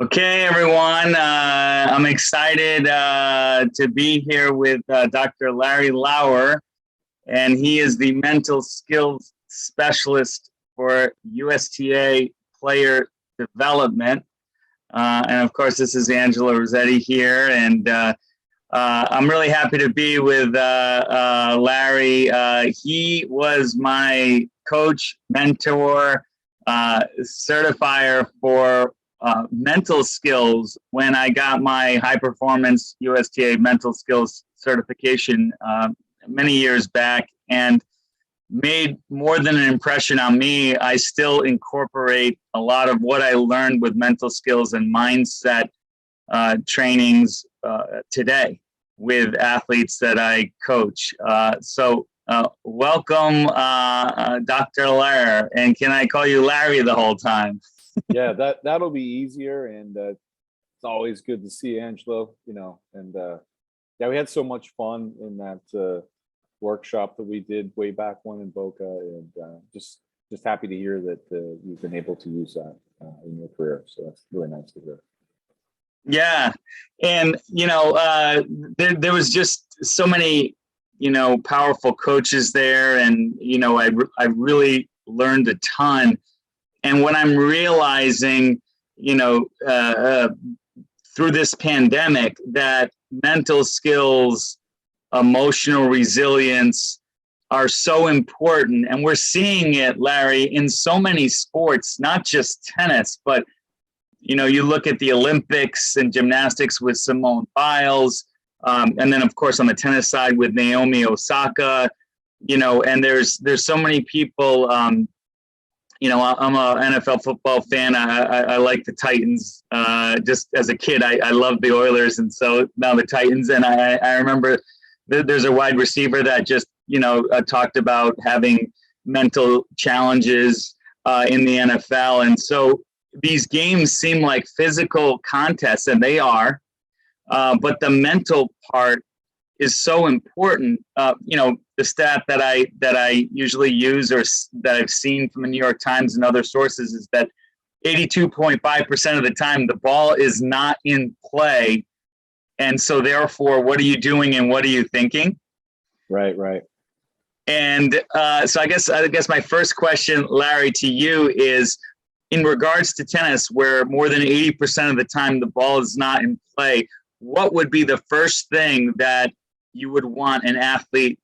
Okay, everyone. I'm excited to be here with Dr. Larry Lauer, and he is the mental skills specialist for USTA player development. And of course, this is Angelo Rossetti here, and I'm really happy to be with Larry. He was my coach, mentor, certifier for mental skills when I got my high performance USTA mental skills certification many years back, and made more than an impression on me. I still incorporate a lot of what I learned with mental skills and mindset trainings today with athletes that I coach. So welcome, Dr. Lauer. And can I call you Larry the whole time? Yeah, that'll be easier, and it's always good to see Angelo. And yeah, we had so much fun in that workshop that we did way back when in Boca, and just happy to hear that you've been able to use that in your career. So that's really nice to hear. Yeah, and there was just so many powerful coaches there, and I really learned a ton. And what I'm realizing, through this pandemic, that mental skills, emotional resilience are so important. And we're seeing it, Larry, in so many sports, not just tennis, but, you look at the Olympics and gymnastics with Simone Biles, and then, of course, on the tennis side with Naomi Osaka, and there's so many people. I'm an NFL football fan. I like the Titans. Just as a kid, I loved the Oilers, and so now the Titans. And I remember there's a wide receiver that just talked about having mental challenges in the NFL, and so these games seem like physical contests, and they are, but the mental part is so important. The stat that I usually use, or that I've seen from the New York Times and other sources, is that 82.5% of the time the ball is not in play, and so therefore, what are you doing and what are you thinking? Right. And so I guess my first question, Larry, to you is, in regards to tennis, where more than 80% of the time the ball is not in play, what would be the first thing that you would want an athlete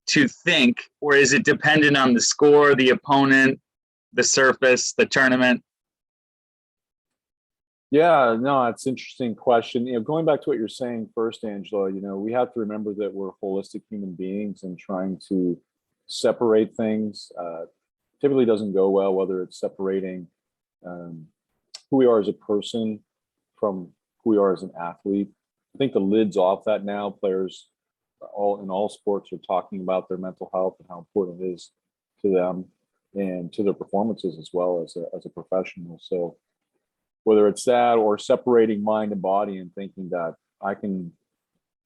to think, or is it dependent on the score, the opponent, the surface, the tournament? Yeah, no, it's an interesting question. Going back to what you're saying first, Angelo, we have to remember that we're holistic human beings, and trying to separate things typically doesn't go well, whether it's separating who we are as a person from who we are as an athlete. I think the lid's off that now. Players in all sports are talking about their mental health and how important it is to them and to their performances as well as a professional. So whether it's that, or separating mind and body and thinking that I can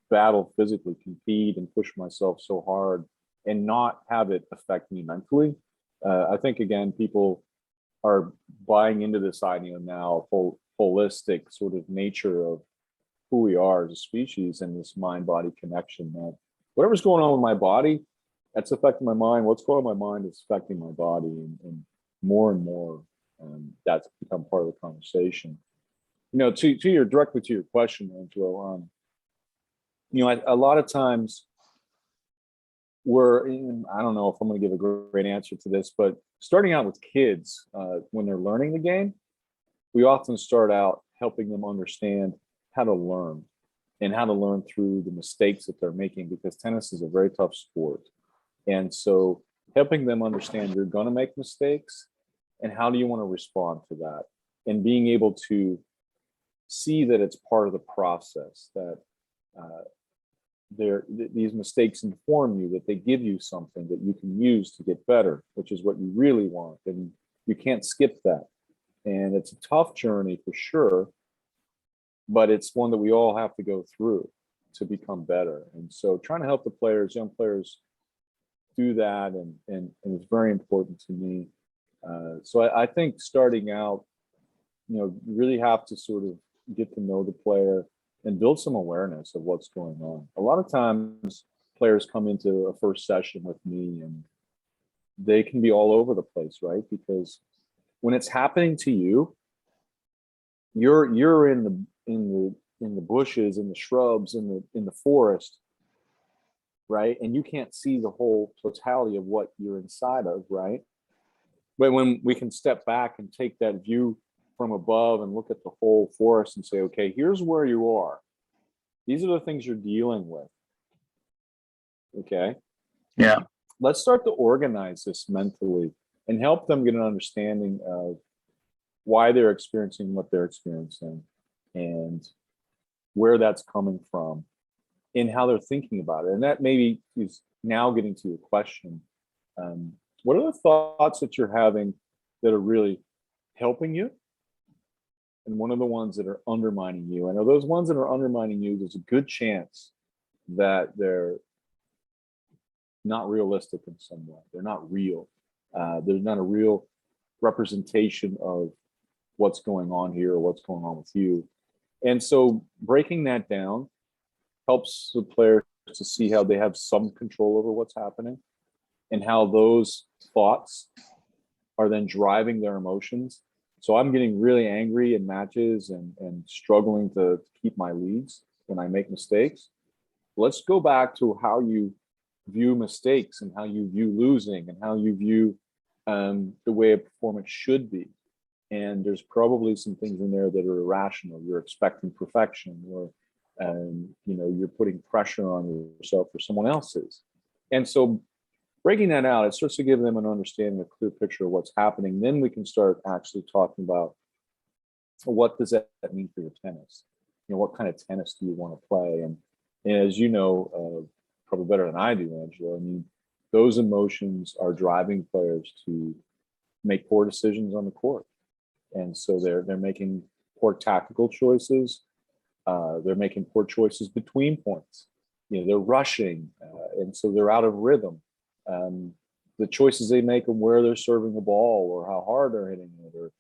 battle physically, compete and push myself so hard and not have it affect me mentally. I think, again, people are buying into this idea now, holistic sort of nature of who we are as a species, and this mind-body connection, that whatever's going on with my body, that's affecting my mind. What's going on in my mind is affecting my body, and more that's become part of the conversation. Directly to your question, Angelo, a lot of times I don't know if I'm going to give a great answer to this, but starting out with kids, when they're learning the game, we often start out helping them understand how to learn, and how to learn through the mistakes that they're making, because tennis is a very tough sport. And so helping them understand you're going to make mistakes, and how do you want to respond to that, and being able to see that it's part of the process, that these mistakes inform you, that they give you something that you can use to get better, which is what you really want, and you can't skip that. And it's a tough journey for sure, but it's one that we all have to go through to become better. And so trying to help the young players do that, and it's very important to me. So I think starting out you really have to sort of get to know the player and build some awareness of what's going on. A lot of times players come into a first session with me and they can be all over the place, right? Because when it's happening to you, you're in the bushes, in the shrubs, in the forest, right? And you can't see the whole totality of what you're inside of, right? But when we can step back and take that view from above and look at the whole forest and say, okay, here's where you are. These are the things you're dealing with. Okay. Yeah. Let's start to organize this mentally and help them get an understanding of why they're experiencing what they're experiencing and where that's coming from and how they're thinking about it. And that maybe is now getting to your question. What are the thoughts that you're having that are really helping you? And one of the ones that are undermining you. I know those ones that are undermining you, there's a good chance that they're not realistic in some way. They're not real. There's not a real representation of what's going on here or what's going on with you. And so breaking that down helps the player to see how they have some control over what's happening and how those thoughts are then driving their emotions. So I'm getting really angry in matches and struggling to keep my leads when I make mistakes. Let's go back to how you view mistakes and how you view losing and how you view the way a performance should be. And there's probably some things in there that are irrational. You're expecting perfection, or you're putting pressure on yourself for someone else's. And so breaking that out, it starts to give them an understanding, a clear picture of what's happening. Then we can start actually talking about what does that mean for your tennis? What kind of tennis do you want to play? And as you know, probably better than I do, Angelo, I mean, those emotions are driving players to make poor decisions on the court. And so they're making poor tactical choices. They're making poor choices between points. They're rushing, and so they're out of rhythm. The choices they make of where they're serving the ball or how hard they're hitting it or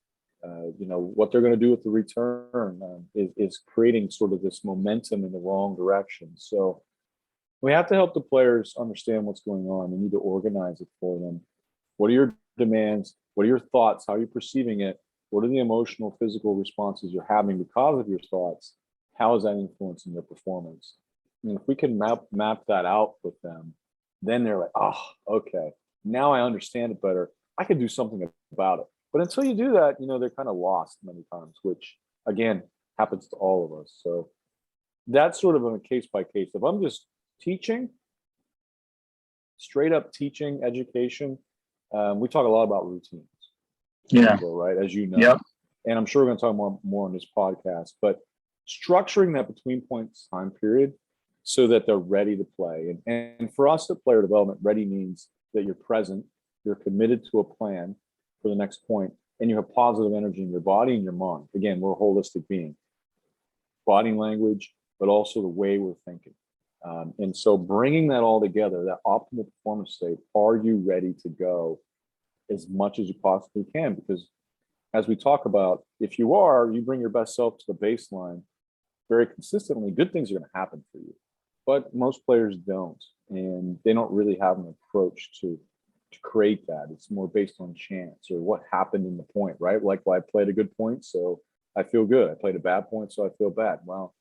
what they're going to do with the return is creating sort of this momentum in the wrong direction. So we have to help the players understand what's going on. We need to organize it for them. What are your demands? What are your thoughts? How are you perceiving it? What are the emotional, physical responses you're having because of your thoughts? How is that influencing their performance? And if we can map that out with them, then they're like, oh, okay, now I understand it better. I can do something about it. But until you do that, they're kind of lost many times, which again happens to all of us. So that's sort of on a case by case. If I'm just teaching, straight up teaching, education, we talk a lot about routines. Yeah. Right, as you know. Yep. And I'm sure we're going to talk more on this podcast, but structuring that between points time period so that they're ready to play. And for us at player development, ready means that you're present, you're committed to a plan for the next point, and you have positive energy in your body and your mind. Again, we're a holistic being. Body language, but also the way we're thinking. And so bringing that all together, that optimal performance state, are you ready to go as much as you possibly can? Because as we talk about, if you are, you bring your best self to the baseline very consistently, good things are going to happen for you. But most players don't, and they don't really have an approach to create that. It's more based on chance or what happened in the point, right? Like, well, I played a good point, so I feel good. I played a bad point, so I feel bad. Well,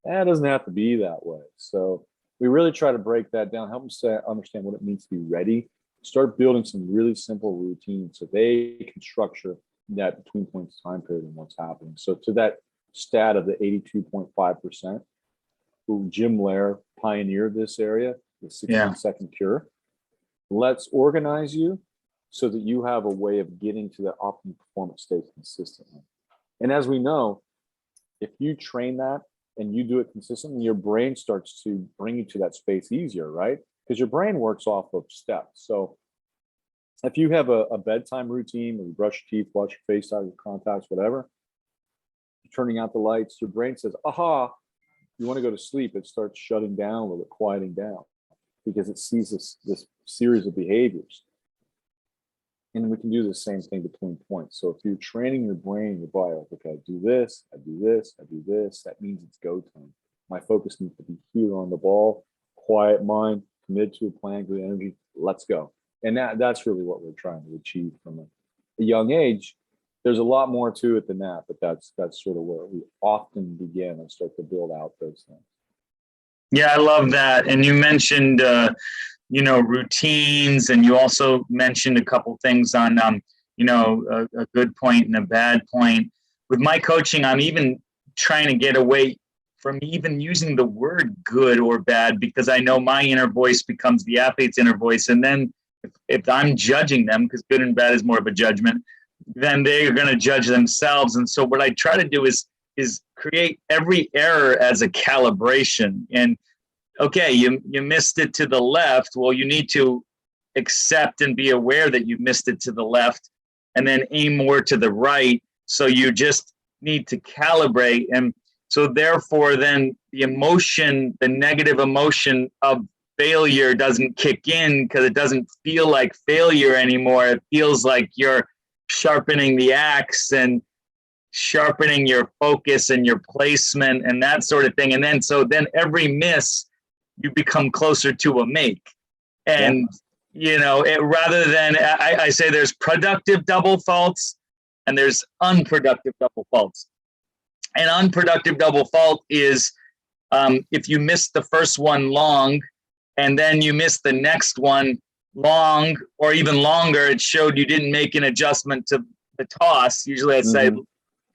that doesn't have to be that way. So we really try to break that down, help them understand what it means to be ready, start building some really simple routines so they can structure that between points time period and what's happening. So to that stat of the 82.5%, who Jim Lauer pioneered this area, the 16-second cure. Let's organize you so that you have a way of getting to the optimal performance state consistently. And as we know, if you train that and you do it consistently, your brain starts to bring you to that space easier, right? Because your brain works off of steps. So if you have a bedtime routine where you brush your teeth, wash your face out, your contacts, whatever, you're turning out the lights, your brain says, aha, you want to go to sleep. It starts shutting down a little bit, quieting down, because it sees this series of behaviors. And we can do the same thing between points. So if you're training your brain, your body, like, okay, I do this, I do this, I do this, that means it's go time. My focus needs to be here on the ball, quiet mind, commit to a plan, good energy, let's go. And that's really what we're trying to achieve from a young age. There's a lot more to it than that, but that's sort of where we often begin and start to build out those things. Yeah, I love that. And you mentioned, routines, and you also mentioned a couple things on, a good point and a bad point. With my coaching, I'm even trying to get away from even using the word good or bad, because I know my inner voice becomes the athlete's inner voice. And then if I'm judging them, because good and bad is more of a judgment, then they're going to judge themselves. And so what I try to do is create every error as a calibration. And okay, you missed it to the left. Well, you need to accept and be aware that you missed it to the left, and then aim more to the right. So you just need to calibrate. And so therefore then the negative emotion of failure doesn't kick in, because it doesn't feel like failure anymore. It feels like you're sharpening the axe and sharpening your focus and your placement and that sort of thing. And then every miss, you become closer to a make. And, rather than, I say there's productive double faults and there's unproductive double faults. And unproductive double fault is if you miss the first one long and then you miss the next one long or even longer, it showed you didn't make an adjustment to the toss. Usually I'd say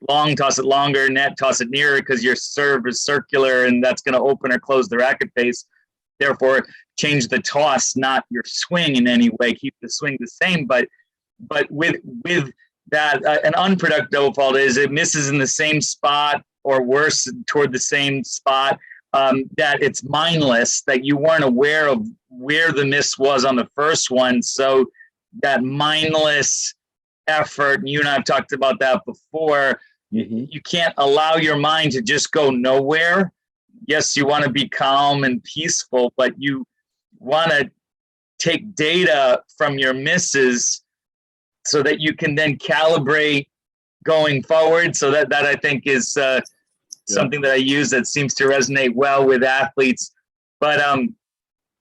long, toss it longer, net, toss it nearer, because your serve is circular and that's going to open or close the racket face. Therefore, change the toss, not your swing in any way. Keep the swing the same. But with that, an unproductive double fault is it misses in the same spot or worse, toward the same spot, that it's mindless, that you weren't aware of where the miss was on the first one. So that mindless effort, and you and I have talked about that before, you can't allow your mind to just go nowhere. Yes, you want to be calm and peaceful, but you want to take data from your misses so that you can then calibrate going forward. So that I think is something that I use that seems to resonate well with athletes. But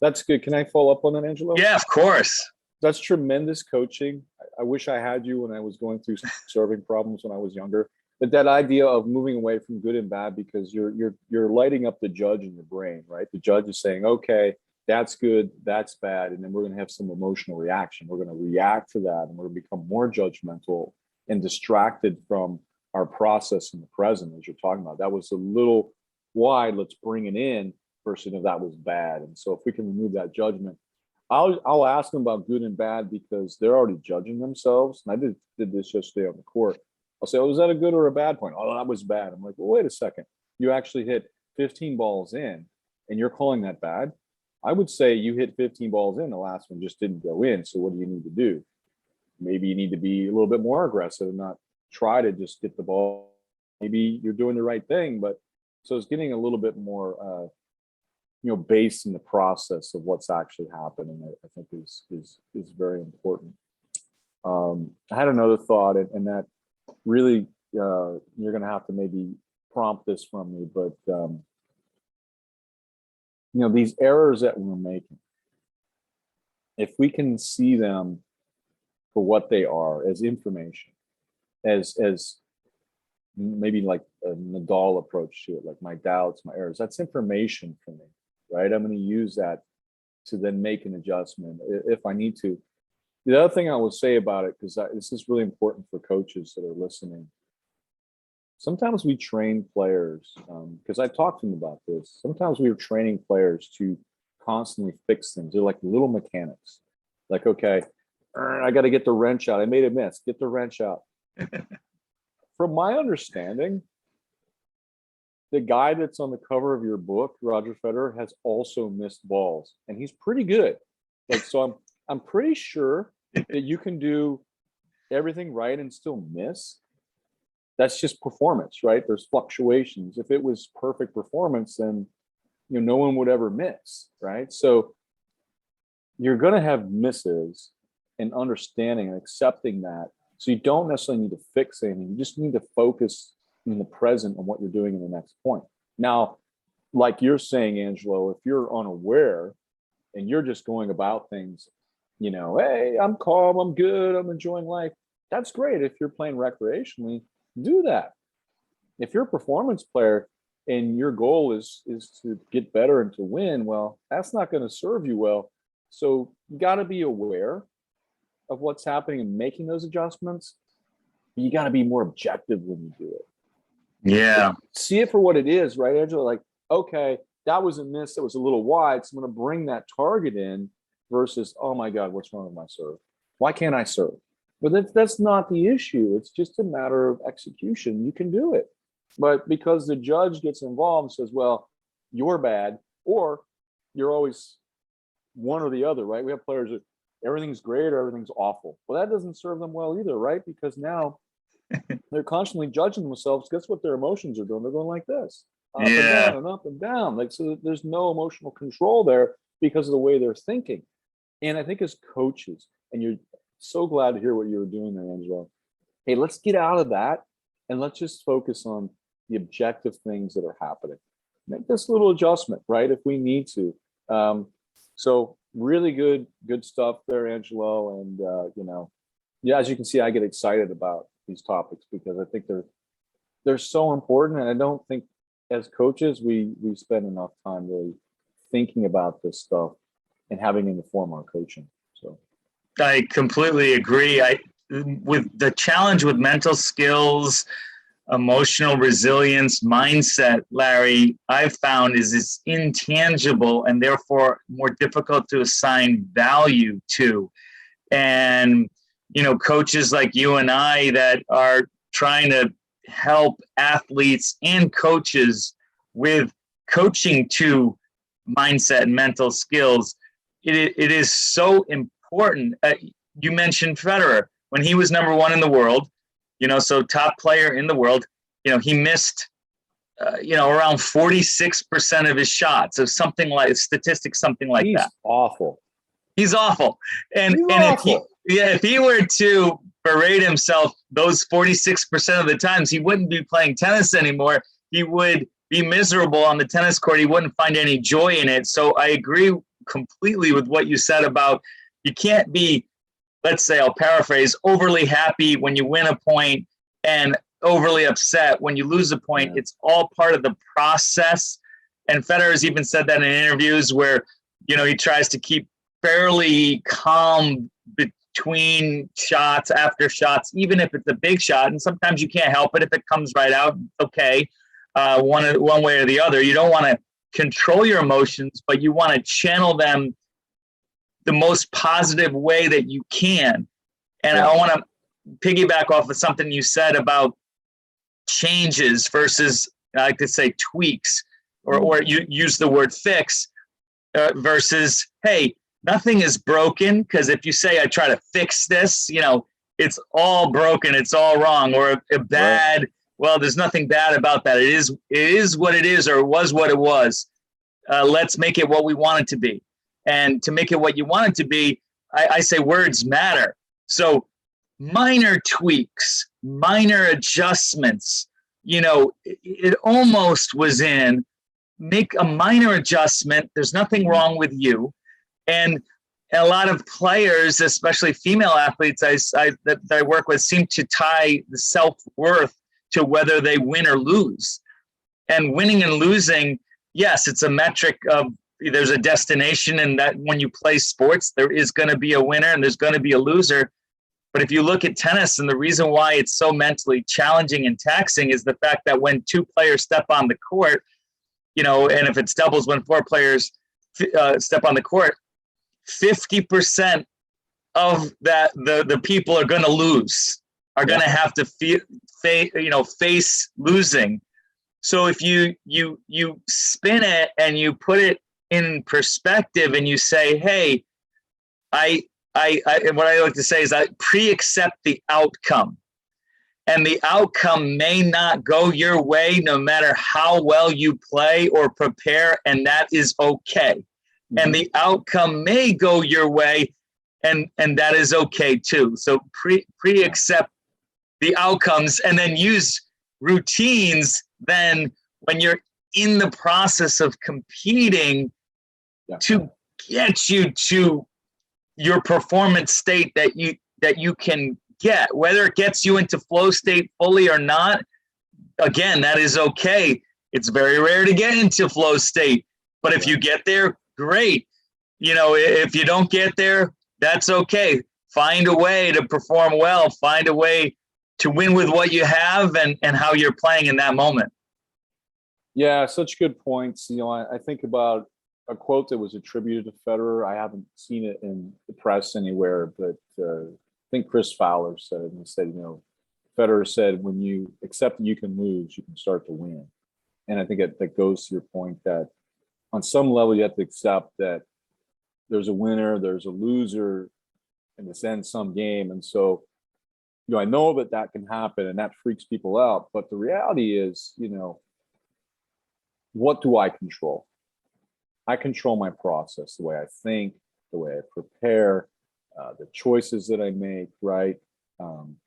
that's good. Can I follow up on that, Angelo? Yeah, of course. That's tremendous coaching. I wish I had you when I was going through serving problems when I was younger. But that idea of moving away from good and bad, because you're lighting up the judge in your brain, right? The judge is saying, okay, that's good, that's bad, and then we're going to have some emotional reaction. We're going to react to that, and we're going to become more judgmental and distracted from our process in the present, as you're talking about. That was a little wide. Let's bring it in versus if that was bad. And so if we can remove that judgment, I'll ask them about good and bad, because they're already judging themselves. And I did this yesterday on the court. I'll say, oh, was that a good or a bad point? Oh, that was bad. I'm like, well, wait a second. You actually hit 15 balls in and you're calling that bad? I would say you hit 15 balls in, the last one just didn't go in. So what do you need to do? Maybe you need to be a little bit more aggressive and not try to just get the ball. Maybe you're doing the right thing, but so it's getting a little bit more, based in the process of what's actually happening. I think is very important. I had another thought, and that really you're going to have to maybe prompt this from me, but these errors that we're making, if we can see them for what they are, as information, as maybe like a Nadal approach to it, like my doubts, my errors, that's information for me, right? I'm going to use that to then make an adjustment if I need to. The other thing I will say about it, because this is really important for coaches that are listening. Sometimes we train players, because I talked to them about this. Sometimes we are training players to constantly fix things. They're like little mechanics. Like, okay, I got to get the wrench out. I made a miss. Get the wrench out. From my understanding, the guy that's on the cover of your book, Roger Federer, has also missed balls, and he's pretty good. Like, so I'm pretty sure that you can do everything right and still miss. That's just performance, right? There's fluctuations. If it was perfect performance, then no one would ever miss, right? So you're going to have misses, and understanding and accepting that. So you don't necessarily need to fix anything. You just need to focus in the present on what you're doing in the next point. Now, like you're saying, Angelo, if you're unaware and you're just going about things, you know, hey, I'm calm, I'm good, I'm enjoying life. That's great. If you're playing recreationally, do that. If you're a performance player and your goal is to get better and to win, well, that's not going to serve you well. So you got to be aware of what's happening and making those adjustments. You got to be more objective when you do it. Yeah. See it for what it is, right, Angela? Like, okay, that was a miss. That was a little wide. So I'm going to bring that target in versus, oh my God, what's wrong with my serve? Why can't I serve? But that's not the issue. It's just a matter of execution. You can do it. But because the judge gets involved and says, well, you're bad, or you're always one or the other, right? We have players that everything's great or everything's awful. Well, that doesn't serve them well either, right? Because now they're constantly judging themselves. Guess what their emotions are doing? They're going like this, up and down and up and down. Like, so there's no emotional control there because of the way they're thinking. And I think as coaches, and you're so glad to hear what you were doing there, Angelo. Hey, let's get out of that and let's just focus on the objective things that are happening. Make this little adjustment, right, if we need to. So really good stuff there, Angelo. And you know, yeah, as you can see, I get excited about these topics because I think they're so important. And I don't think as coaches we spend enough time really thinking about this stuff and having it inform our coaching. So I completely agree. With the challenge with mental skills, emotional resilience, mindset, Larry, I've found is it's intangible and therefore more difficult to assign value to. And, you know, coaches like you and I that are trying to help athletes and coaches with coaching to mindset and mental skills, it is so important. You mentioned Federer. When he was number one in the world, you know, so top player in the world, you know, he missed, you know, around 46% of his shots, or something like statistics, something like that. Awful. He's awful. And awful. If he were to berate himself those 46% of the times, he wouldn't be playing tennis anymore. He would be miserable on the tennis court. He wouldn't find any joy in it. So I agree completely with what you said about you can't be, let's say, I'll paraphrase, overly happy when you win a point and overly upset when you lose a point. Yeah. It's all part of the process. And Federer has even said that in interviews where, you know, he tries to keep fairly calm between shots, after shots, even if it's a big shot. And sometimes you can't help it. If it comes right out, okay, one way or the other. You don't want to control your emotions, but you want to channel them the most positive way that you can. And I want to piggyback off of something you said about changes versus, I like to say, tweaks, or you use the word fix versus, hey, nothing is broken. Because if you say, I try to fix this, you know, it's all broken, it's all wrong, or a bad, right. Well, there's nothing bad about that. It is what it is, or it was what it was. Let's make it what we want it to be. And to make it what you want it to be, I say words matter. So minor tweaks, minor adjustments, you know, it almost was in, make a minor adjustment. There's nothing wrong with you. And a lot of players, especially female athletes that I work with, seem to tie the self-worth to whether they win or lose. And winning and losing, yes, it's a metric of, there's a destination, and that when you play sports, there is going to be a winner and there's going to be a loser. But if you look at tennis, and the reason why it's so mentally challenging and taxing is the fact that when two players step on the court, you know, and if it's doubles, when four players step on the court, 50% of that the people are going to lose, are going to have to face losing. So if you spin it and you put it in perspective and you say, hey, I what I like to say is I pre-accept the outcome, and the outcome may not go your way no matter how well you play or prepare, and that is okay. Mm-hmm. And the outcome may go your way, and that is okay too. So pre-accept the outcomes, and then use routines then when you're in the process of competing to get you to your performance state that you can get. Whether it gets you into flow state fully or not, again, that is okay. It's very rare to get into flow state, but if you get there, great. You know, if you don't get there, that's okay. Find a way to perform well. Find a way to win with what you have and how you're playing in that moment. Yeah, such good points. You know, I think about a quote that was attributed to Federer. I haven't seen it in the press anywhere, but I think Chris Fowler said it. And he said, you know, Federer said, when you accept that you can lose, you can start to win. And I think that goes to your point that on some level, you have to accept that there's a winner, there's a loser, in this end some game. And so, you know, I know that can happen and that freaks people out. But the reality is, you know, what do I control? I control my process, the way I think, the way I prepare, the choices that I make, right?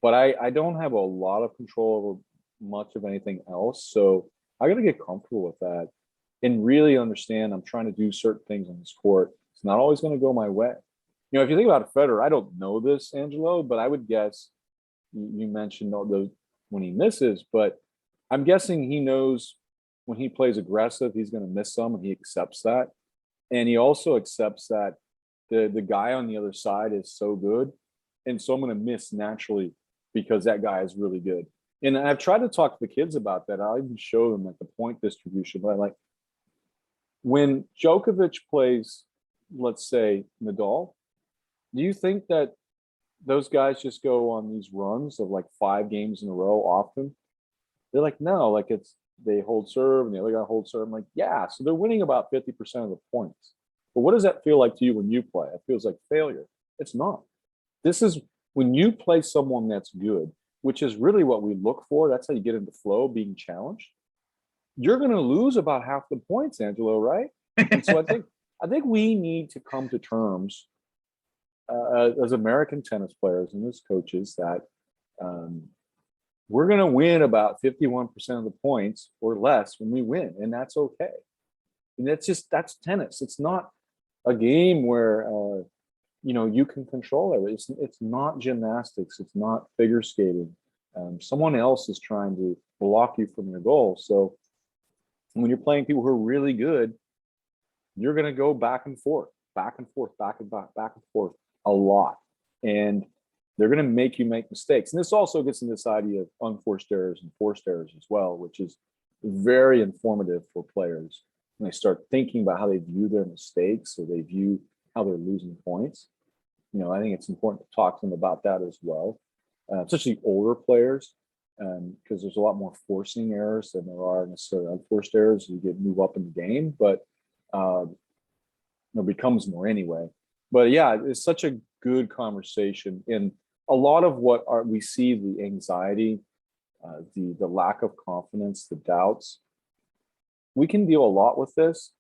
But I don't have a lot of control over much of anything else. So I got to get comfortable with that and really understand I'm trying to do certain things on this court. It's not always going to go my way. You know, if you think about Federer, I don't know this, Angelo, but I would guess you mentioned all those when he misses, but I'm guessing he knows when he plays aggressive, he's going to miss some, and he accepts that. And he also accepts that the guy on the other side is so good, and so I'm going to miss naturally because that guy is really good. And I've tried to talk to the kids about that. I'll even show them like the point distribution. But like when Djokovic plays, let's say Nadal, do you think that those guys just go on these runs of like 5 games in a row often? They're like, no, like they hold serve and the other guy holds serve. I'm like, yeah. So they're winning about 50% of the points. But what does that feel like to you when you play? It feels like failure. It's not. This is when you play someone that's good, which is really what we look for. That's how you get into flow, being challenged. You're going to lose about half the points, Angelo, right? And so I think we need to come to terms as American tennis players and as coaches that we're going to win about 51% of the points or less when we win, and that's okay. And that's tennis. It's not a game where you know, you can control it. It's not gymnastics. It's not figure skating. Someone else is trying to block you from your goal. So when you're playing people who are really good, you're going to go back and forth, back and forth, back and forth a lot. And they're going to make you make mistakes. And this also gets into this idea of unforced errors and forced errors as well, which is very informative for players when they start thinking about how they view their mistakes or they view how they're losing points. You know, I think it's important to talk to them about that as well, especially older players, because there's a lot more forcing errors than there are necessarily unforced errors. You move up in the game, but it becomes more anyway. But yeah, it's such a good conversation. And a lot of what we see, the anxiety, the lack of confidence, the doubts, we can deal a lot with this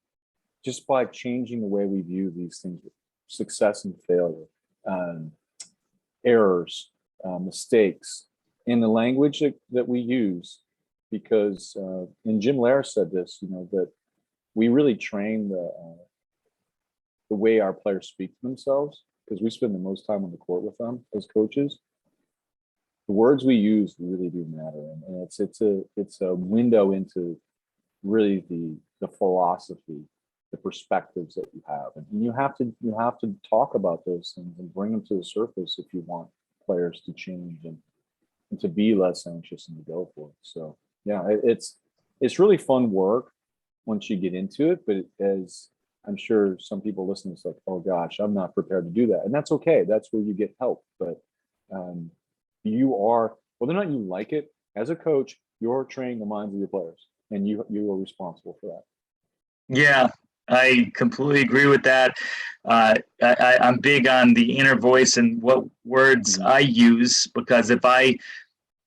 just by changing the way we view these things: success and failure, errors, mistakes, in the language that we use. Because and Jim Lauer said this, you know, that we really train the way our players speak to themselves, because we spend the most time on the court with them as coaches. The words we use really do matter, and it's a window into really the philosophy, the perspectives that you have, and you have to talk about those things and bring them to the surface if you want players to change and to be less anxious and to go for it. So yeah, it's really fun work once you get into it, but as I'm sure some people listening, it's like, oh gosh, I'm not prepared to do that, and that's okay. That's where you get help. But you are, whether or not you like it, as a coach, you're training the minds of your players, and you are responsible for that. Yeah, I completely agree with that. I'm big on the inner voice and what words I use, because if I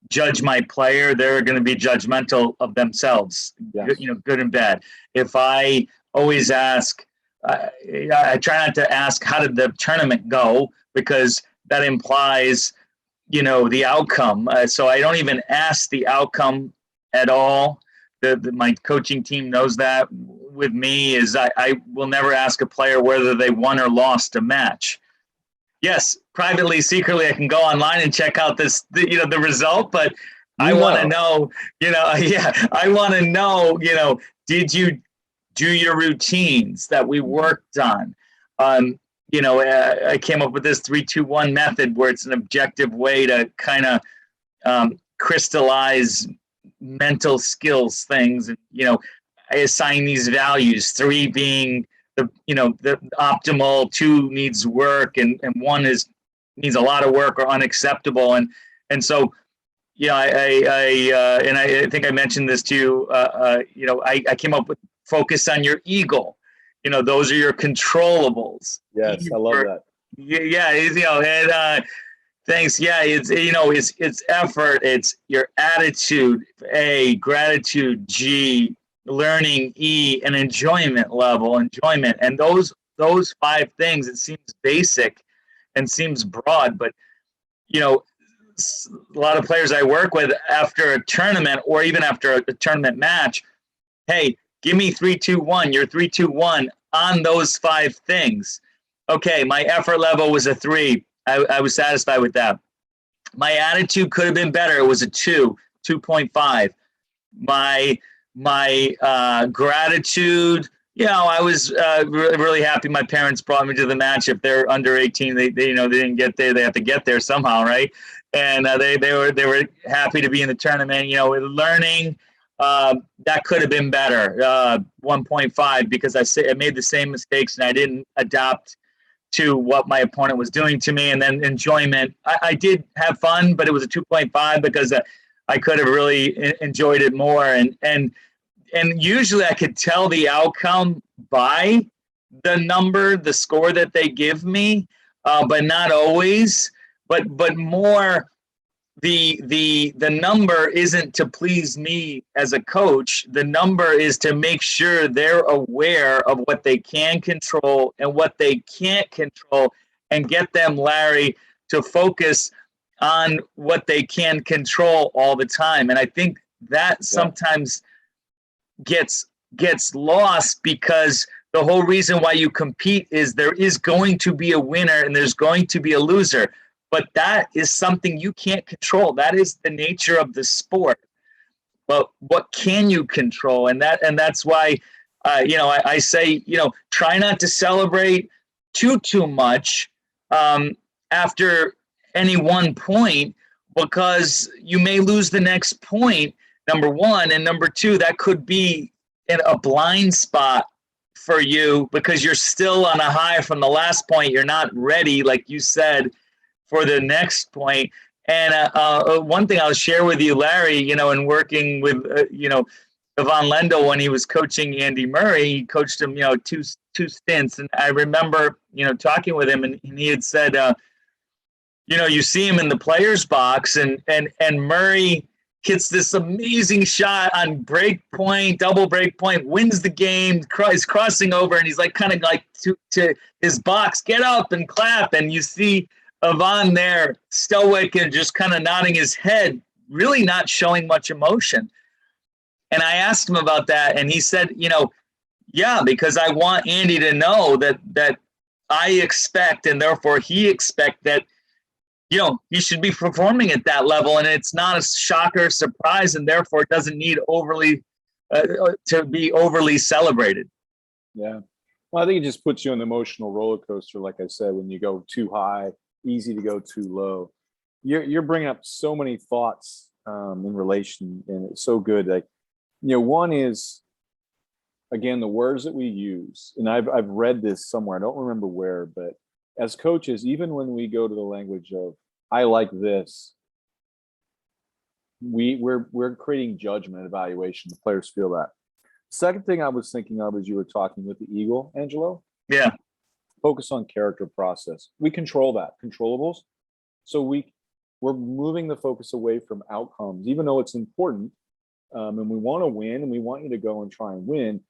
judge my player, they're going to be judgmental of themselves, Yes. You know, good and bad. If I always ask, I try not to ask, how did the tournament go? because that implies, the outcome. So I don't even ask the outcome at all. My coaching team knows that. With me is I will never ask a player whether they won or lost a match. Yes, privately, secretly, I can go online and check out the result, but I want to know, I want to know, did you do your routines that we worked on? I came up with this 3-2-1 method where it's an objective way to kind of crystallize mental skills things. And, I assign these values, 3 being the optimal, 2 needs work, and 1 needs a lot of work or unacceptable. And so, I think I mentioned this to you. I came up with focus on your eagle. Those are your controllables. Yes, I love that. Yeah, and thanks. Yeah, it's effort. It's your attitude. A, gratitude. G, learning. E, an enjoyment level. Enjoyment. And those 5 things, it seems basic and seems broad, but a lot of players I work with after a tournament or even after a tournament match, hey, give me 3-2-1. You're 3-2-1 on those 5 things. Okay, my effort level was a 3. I was satisfied with that. My attitude could have been better. It was a 2, 2.5. My gratitude, I was really happy my parents brought me to the match. If they're under 18, they didn't get there. They have to get there somehow, right? And they were happy to be in the tournament. Learning, that could have been better, 1.5, because I made the same mistakes and I didn't adapt to what my opponent was doing to me. And then enjoyment, I did have fun, but it was a 2.5 because I could have really enjoyed it more. And usually I could tell the outcome by the score that they give me, but not always. But more, the number isn't to please me as a coach. The number is to make sure they're aware of what they can control and what they can't control, and get them, Larry, to focus on what they can control all the time. And I think that sometimes gets lost, because the whole reason why you compete is there is going to be a winner and there's going to be a loser. But that is something you can't control. That is the nature of the sport. But what can you control? And that's why, I say, try not to celebrate too much after any one point, because you may lose the next point, number one. And number two, that could be in a blind spot for you because you're still on a high from the last point. You're not ready, like you said, for the next point. And one thing I'll share with you, Larry, in working with, Ivan Lendl, when he was coaching Andy Murray, he coached him, two stints. And I remember, talking with him, and he had said, you see him in the player's box, and Murray hits this amazing shot on break point, double break point, wins the game, is crossing over, and he's like kind of like to his box, get up and clap. And you see Ivan there, stoic and just kind of nodding his head, really not showing much emotion. And I asked him about that, and he said, yeah, because I want Andy to know that I expect, and therefore he expect that, he should be performing at that level, and it's not a shocker, surprise, and therefore it doesn't need to be overly celebrated. Yeah. Well, I think it just puts you on an emotional roller coaster. Like I said, when you go too high, easy to go too low. You're bringing up so many thoughts in relation, and it's so good. Like, one is, again, the words that we use, and I've read this somewhere. I don't remember where, but as coaches, even when we go to the language of "I like this," we're creating judgment and evaluation. The players feel that. Second thing I was thinking of as you were talking with the Eagle, Angelo. Yeah. Focus on character process. We control that, controllables. So we're moving the focus away from outcomes, even though it's important. And we want to win, and we want you to go and try and win.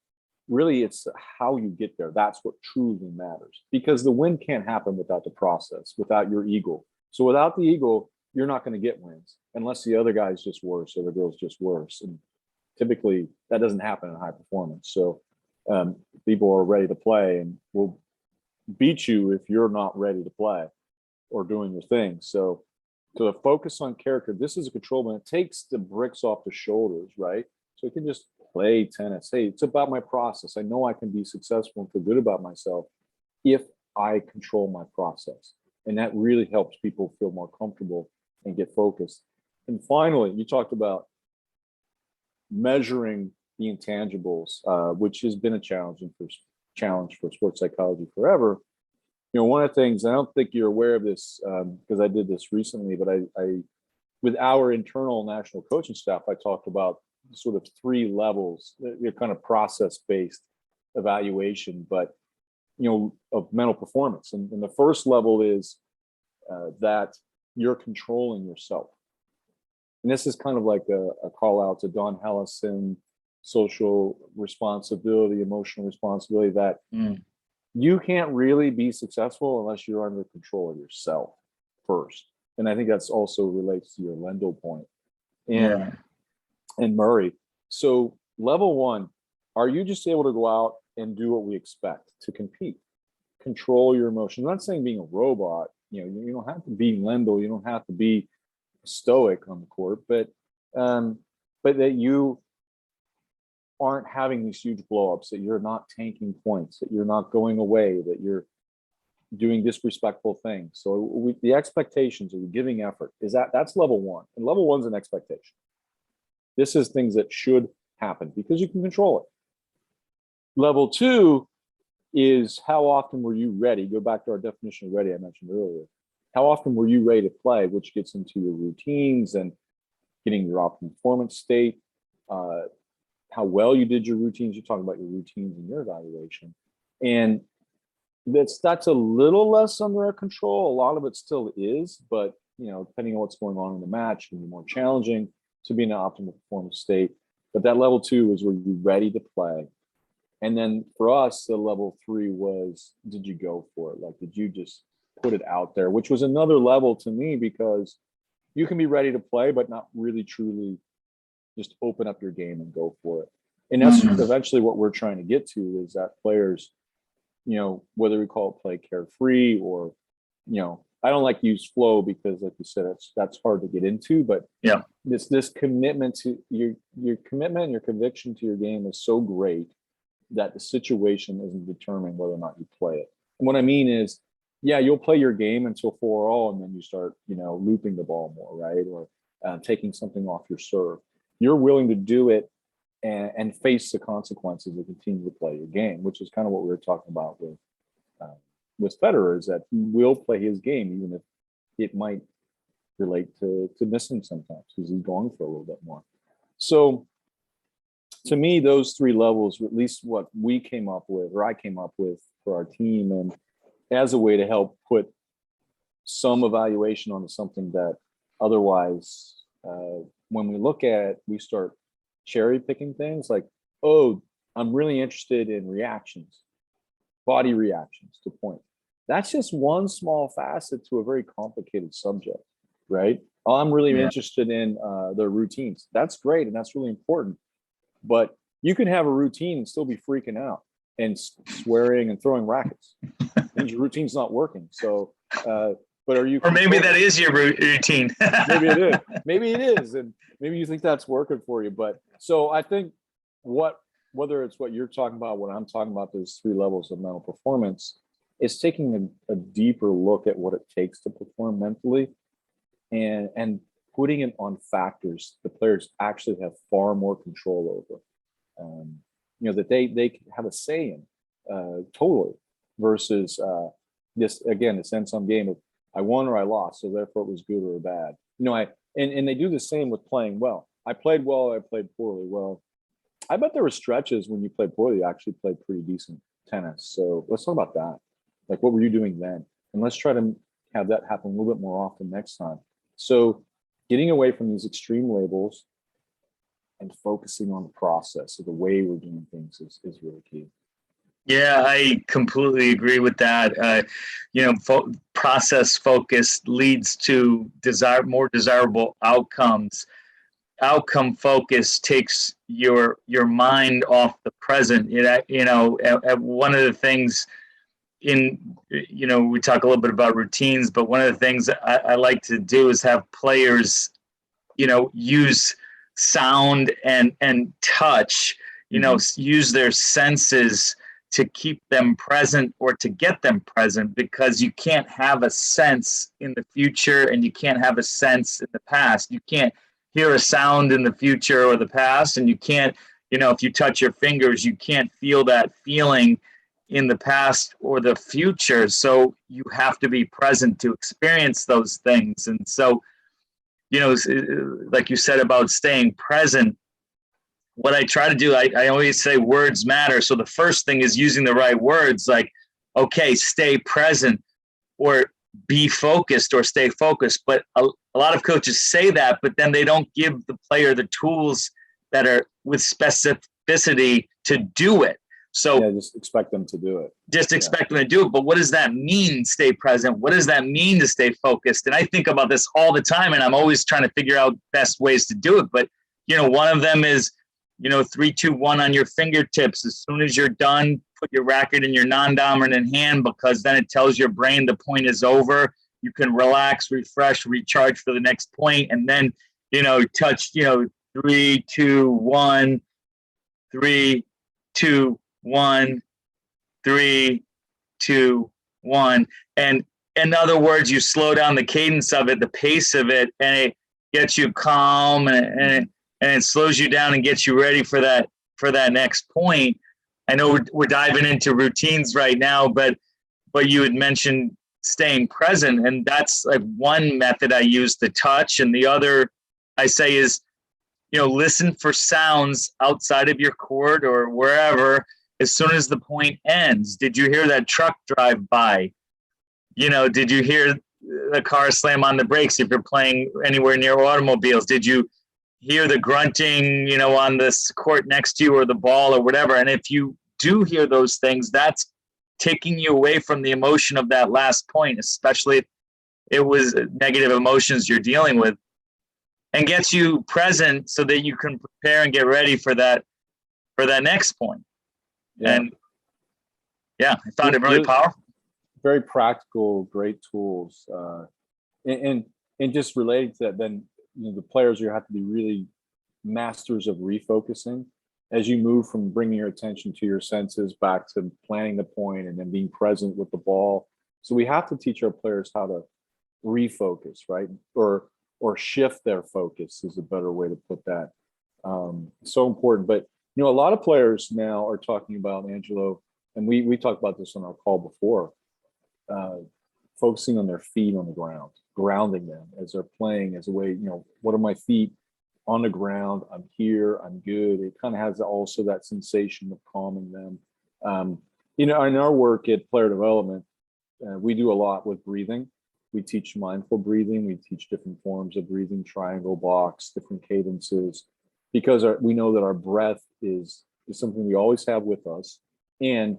really it's how you get there. That's what truly matters, because the win can't happen without the process, without your ego. So without the ego, you're not going to get wins unless the other guy's just worse or the girl's just worse. And typically that doesn't happen in high performance. So people are ready to play and will beat you if you're not ready to play or doing your thing. So to focus on character, this is a control, and it takes the bricks off the shoulders, right? So you can just play tennis. Hey, it's about my process. I know I can be successful and feel good about myself if I control my process. And that really helps people feel more comfortable and get focused. And finally, you talked about measuring the intangibles, which has been a challenge for sports psychology forever. You know, one of the things, I don't think you're aware of this because I did this recently, but I with our internal national coaching staff, I talked about sort of 3 levels. They're kind of process-based evaluation, but you know, of mental performance. And the first level is that you're controlling yourself. And this is kind of like a call out to Don Hellison, social responsibility, emotional responsibility, that you can't really be successful unless you're under control of yourself first. And I think that's also relates to your Lendl point and Murray. So level 1, are you just able to go out and do what we expect to compete? Control your emotions. I'm not saying being a robot, you know, you don't have to be Lendl, you don't have to be stoic on the court, but that you aren't having these huge blowups, that you're not tanking points, that you're not going away, that you're doing disrespectful things. So the expectations, are you giving effort? That's level 1. And level 1's an expectation. This is things that should happen because you can control it. Level 2 is how often were you ready? Go back to our definition of ready I mentioned earlier. How often were you ready to play, which gets into your routines and getting your optimal performance state, how well you did your routines. You're talking about your routines and your evaluation. And that's a little less under our control. A lot of it still is, but you know, depending on what's going on in the match, it can be more challenging to be in an optimal performance state. But that level 2 is where you're ready to play. And then for us, the level 3 was, did you go for it? Like, did you just put it out there? Which was another level to me, because you can be ready to play, but not really truly just open up your game and go for it. And that's eventually what we're trying to get to, is that players, you know, whether we call it play carefree or, you know, I don't like to use flow because, like you said, that's hard to get into, but this commitment to your commitment and your conviction to your game is so great that the situation isn't determining whether or not you play it. And what I mean is, yeah, you'll play your game until 4-all, and then you start, you know, looping the ball more, right? Or taking something off your serve. You're willing to do it and face the consequences and continue to play your game, which is kind of what we were talking about with Federer, is that he will play his game, even if it might relate to missing sometimes, because he's going for a little bit more. So to me, those 3 levels were at least what we came up with, or I came up with for our team, and as a way to help put some evaluation onto something that otherwise, when we look at it, we start cherry picking things like, oh, I'm really interested in reactions, body reactions to point. That's just one small facet to a very complicated subject, right? Oh, I'm really interested in the routines. That's great, and that's really important. But you can have a routine and still be freaking out and swearing and throwing rackets. Means your routine's not working. So, but are you? Or maybe that is your routine. Maybe it is. Maybe it is, and maybe you think that's working for you. But so I think whether it's what you're talking about, what I'm talking about, those 3 levels of mental performance, is taking a deeper look at what it takes to perform mentally, and putting it on factors the players actually have far more control over. You know, that they have a say in totally, versus this end-sum game of I won or I lost, so therefore it was good or bad. You know, and they do the same with playing well. I played well, I played poorly. Well, I bet there were stretches when you played poorly, you actually played pretty decent tennis. So let's talk about that. Like, what were you doing then? And let's try to have that happen a little bit more often next time. So getting away from these extreme labels and focusing on the process. So the way we're doing things is really key. Yeah, I completely agree with that. Process focus leads to more desirable outcomes. Outcome focus takes your mind off the present. One of the things we talk a little bit about routines, but one of the things I like to do is have players, use sound and touch, use their senses to keep them present or to get them present, because you can't have a sense in the future and you can't have a sense in the past. You can't hear a sound in the future or the past, and you can't, if you touch your fingers, you can't feel that feeling in the past or the future. So you have to be present to experience those things. And so, like you said about staying present, what I try to do, I always say words matter. So the first thing is using the right words, like, okay, stay present, or be focused, or stay focused. But a lot of coaches say that, but then they don't give the player the tools that are with specificity to do it. So just expect them to do it. Just expect them to do it. But what does that mean, stay present? What does that mean to stay focused? And I think about this all the time, and I'm always trying to figure out best ways to do it. But, one of them is, 3, 2, 1 on your fingertips. As soon as you're done, put your racket in your non-dominant hand, because then it tells your brain the point is over. You can relax, refresh, recharge for the next point, and then, touch, 3, 2, 1, 3, 2, 1, 3, 2, 1. And in other words, you slow down the cadence of it, the pace of it, and it gets you calm, and it slows you down and gets you ready for that next point. I know we're diving into routines right now, but you had mentioned staying present, and that's like one method I use, the touch. And the other I say is, listen for sounds outside of your court or wherever as soon as the point ends. Did you hear that truck drive by? Did you hear the car slam on the brakes if you're playing anywhere near automobiles? Did you hear the grunting, on this court next to you, or the ball or whatever? And if you do hear those things, that's taking you away from the emotion of that last point, especially if it was negative emotions you're dealing with, and gets you present so that you can prepare and get ready for that next point. Yeah. And I found it really powerful. Very practical, great tools. And just related to that, then, the players, you have to be really masters of refocusing as you move from bringing your attention to your senses back to planning the point and then being present with the ball. So we have to teach our players how to refocus, right? Or shift their focus is a better way to put that. So important. But, a lot of players now are talking about, Angelo, and we talked about this on our call before, focusing on their feet on the ground, grounding them as they're playing as a way, what are my feet on the ground? I'm here, I'm good. It kind of has also that sensation of calming them. In our work at Player Development, we do a lot with breathing. We teach mindful breathing. We teach different forms of breathing, triangle, box, different cadences, because we know that our breath is something we always have with us. And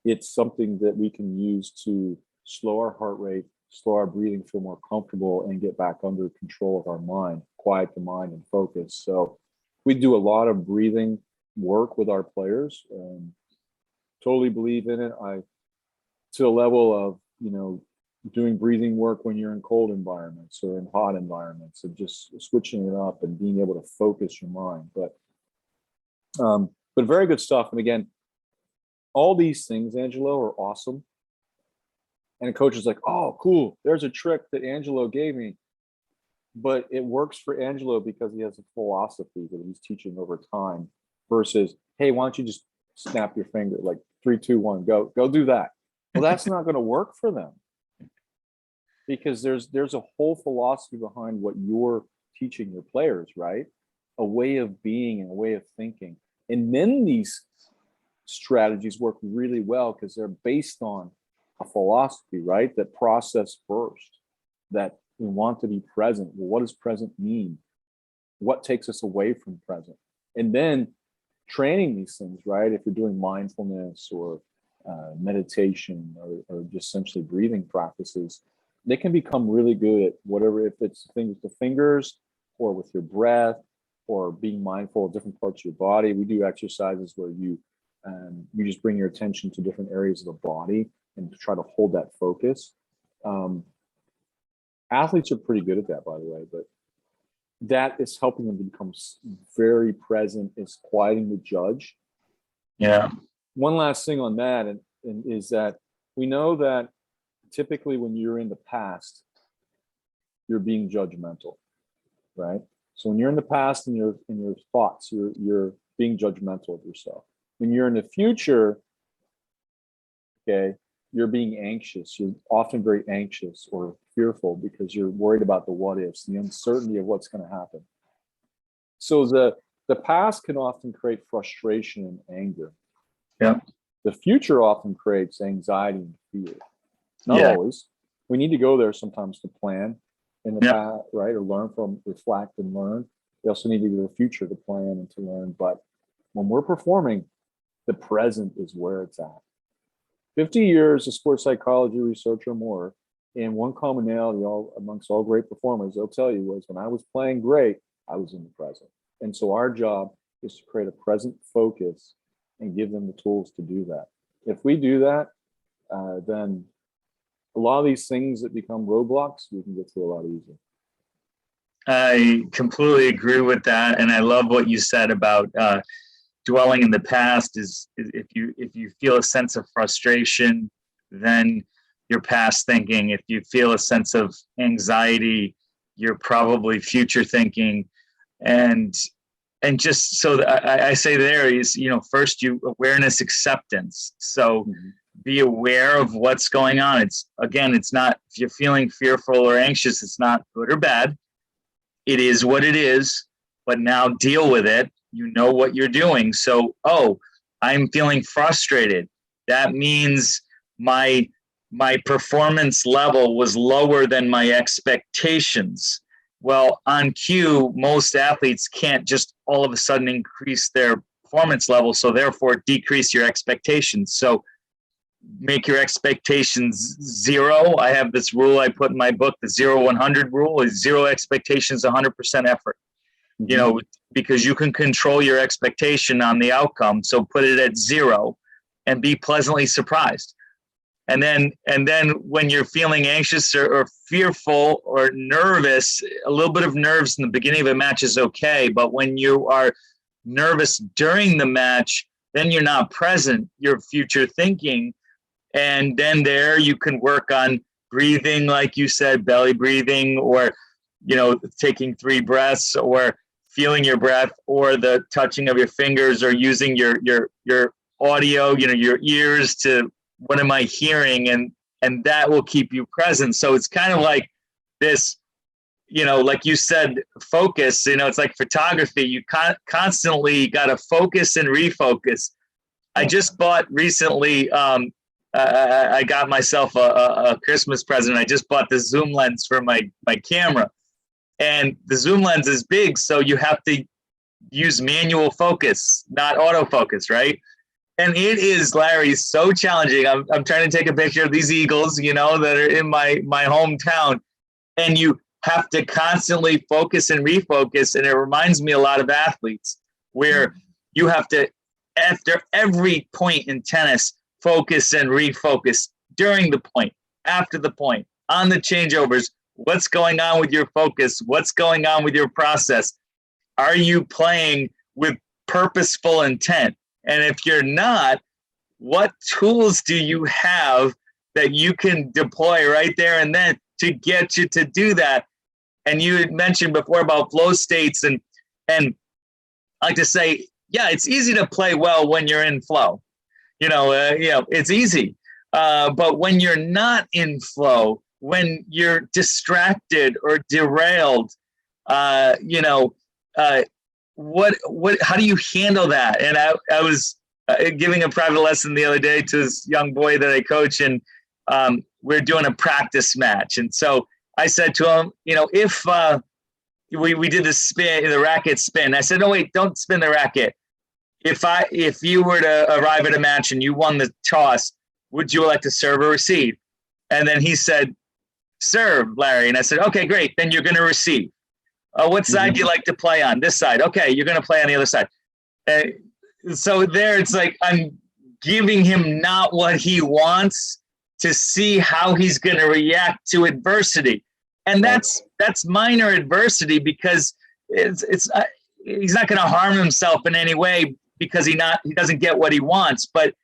it's something that we can use to slow our heart rate, slow our breathing, feel more comfortable, and get back under control of our mind, quiet the mind and focus. So we do a lot of breathing work with our players. Totally believe in it. To a level of, doing breathing work when you're in cold environments or in hot environments, and just switching it up and being able to focus your mind. But very good stuff. And again, all these things, Angelo, are awesome. And a coach is like, oh, cool, there's a trick that Angelo gave me. But it works for Angelo because he has a philosophy that he's teaching over time, versus, hey, why don't you just snap your finger, like 3, 2, 1, go do that. Well, that's not going to work for them, because there's a whole philosophy behind what you're teaching your players, right? A way of being and a way of thinking. And then these strategies work really well because they're based on a philosophy, right? That process first, that we want to be present. Well, what does present mean? What takes us away from present? And then training these things, right? If you're doing mindfulness or meditation or just essentially breathing practices, they can become really good at whatever, if it's things with the fingers or with your breath or being mindful of different parts of your body. We do exercises where you just bring your attention to different areas of the body and try to hold that focus. Athletes are pretty good at that, by the way, but that is helping them become very present. It's quieting the judge. Yeah. One last thing on that, and is that we know that typically when you're in the past, you're being judgmental, right? So when you're in the past and you're in your thoughts, you're being judgmental of yourself. When you're in the future, okay, you're being anxious. You're often very anxious or fearful because you're worried about the what ifs, the uncertainty of what's going to happen. So the past can often create frustration and anger. Yeah. The future often creates anxiety and fear. Not always. We need to go there sometimes to plan in the past, right? Or learn from, reflect and learn. We also need to go to the future to plan and to learn. But when we're performing, the present is where it's at. 50 years of sports psychology research or more, and one commonality amongst all great performers, they'll tell you, was when I was playing great, I was in the present. And so our job is to create a present focus and give them the tools to do that. If we do that, then a lot of these things that become roadblocks, we can get through a lot easier. I completely agree with that. And I love what you said about dwelling in the past is if you feel a sense of frustration, then you're past thinking. If you feel a sense of anxiety, you're probably future thinking. And just so that I say there is, first awareness, acceptance. So be aware of what's going on. It's not, if you're feeling fearful or anxious, it's not good or bad. It is what it is, but now deal with it. You know what you're doing. So, I'm feeling frustrated. That means my performance level was lower than my expectations. Well, on cue, most athletes can't just all of a sudden increase their performance level, so therefore decrease your expectations. So make your expectations 0. I have this rule I put in my book, the 0-100 rule, is 0 expectations, 100% effort. Because you can control your expectation on the outcome. So put it at 0 and be pleasantly surprised. And then when you're feeling anxious or fearful or nervous, a little bit of nerves in the beginning of a match is okay. But when you are nervous during the match, then you're not present, you're future thinking. And then there you can work on breathing, like you said, belly breathing, or, taking 3 breaths, or feeling your breath, or the touching of your fingers, or using your audio, your ears to, what am I hearing? And that will keep you present. So it's kind of like this, like you said, focus, it's like photography. You constantly got to focus and refocus. I just bought recently, I got myself a Christmas present. I just bought the zoom lens for my camera. And the zoom lens is big, so you have to use manual focus, not autofocus, right? And it is, Larry, so challenging. I'm trying to take a picture of these eagles, that are in my hometown. And you have to constantly focus and refocus. And it reminds me a lot of athletes, where you have to, after every point in tennis, focus and refocus during the point, after the point, on the changeovers. What's going on with your focus? What's going on with your process? Are you playing with purposeful intent? And if you're not, what tools do you have that you can deploy right there and then to get you to do that? And you had mentioned before about flow states, and I like to say, it's easy to play well when you're in flow. It's easy. But when you're not in flow, when you're distracted or derailed, how do you handle that? And I was giving a private lesson the other day to this young boy that I coach, and we're doing a practice match. And so I said to him, if we did the racket spin. I said, no, wait, don't spin the racket. If you were to arrive at a match and you won the toss, would you like to serve or receive? And then he said, serve, Larry. And I said, okay, great. Then you're going to receive. What side do you like to play on? This side. Okay, you're going to play on the other side. So there, it's like I'm giving him not what he wants to see how he's going to react to adversity. And that's minor adversity, because it's he's not going to harm himself in any way because he doesn't get what he wants. But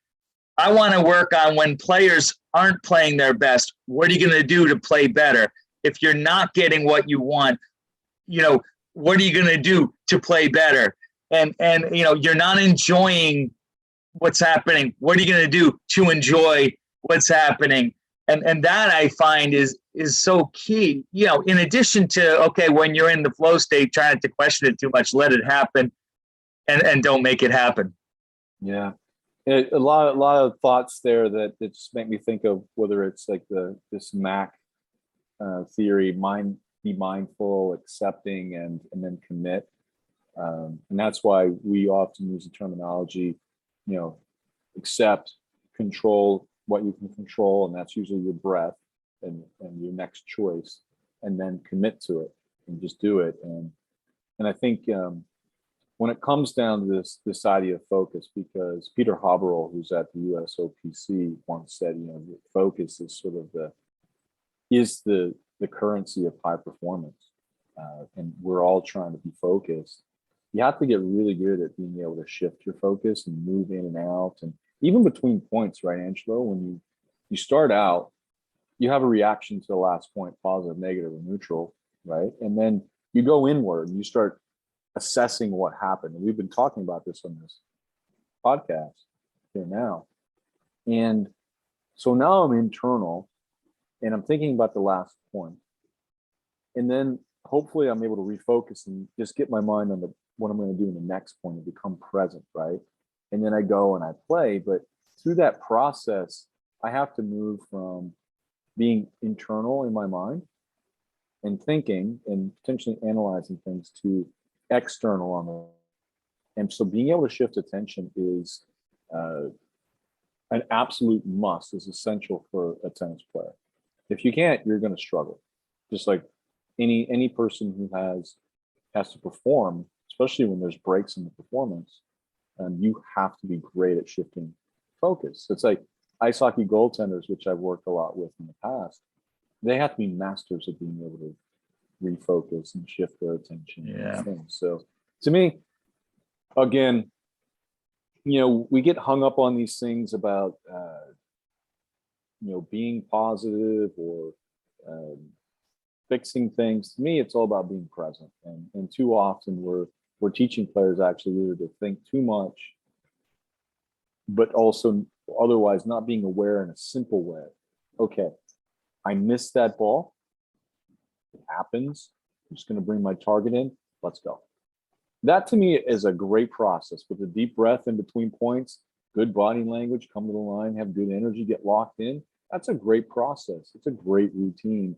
I want to work on when players aren't playing their best. What are you going to do to play better? If you're not getting what you want, what are you going to do to play better? And you're not enjoying what's happening. What are you going to do to enjoy what's happening? And that I find is so key. In addition to, okay, when you're in the flow state, try not to question it too much, let it happen, and don't make it happen. Yeah. A lot of thoughts there that just make me think of whether it's like this MAC theory, be mindful, accepting, and then commit. And that's why we often use the terminology, accept, control what you can control, and that's usually your breath and your next choice, and then commit to it and just do it. And I think when it comes down to this idea of focus, because Peter Haberl, who's at the USOPC, once said, focus is sort of the currency of high performance, and we're all trying to be focused. You have to get really good at being able to shift your focus and move in and out, and even between points, right, Angelo? When you start out, you have a reaction to the last point, positive, negative, or neutral, right? And then you go inward and you start assessing what happened. And we've been talking about this on this podcast here now. And so now I'm internal and I'm thinking about the last point. And then hopefully I'm able to refocus and just get my mind on what I'm going to do in the next point and become present, right? And then I go and I play. But through that process, I have to move from being internal in my mind and thinking and potentially analyzing things to external on the. And so being able to shift attention is an absolute must, is essential for a tennis player. If you can't, you're going to struggle. Just like any person who has to perform, especially when there's breaks in the performance, you have to be great at shifting focus. It's like ice hockey goaltenders, which I've worked a lot with in the past. They have to be masters of being able to refocus and shift their attention. Yeah. So to me, again, we get hung up on these things about, being positive or fixing things. To me, it's all about being present. And too often we're teaching players actually either to think too much, but also otherwise not being aware in a simple way. Okay, I missed that ball. It happens. I'm just going to bring my target in. Let's go. That to me is a great process with a deep breath in between points, good body language, come to the line, have good energy, get locked in. That's a great process. It's a great routine.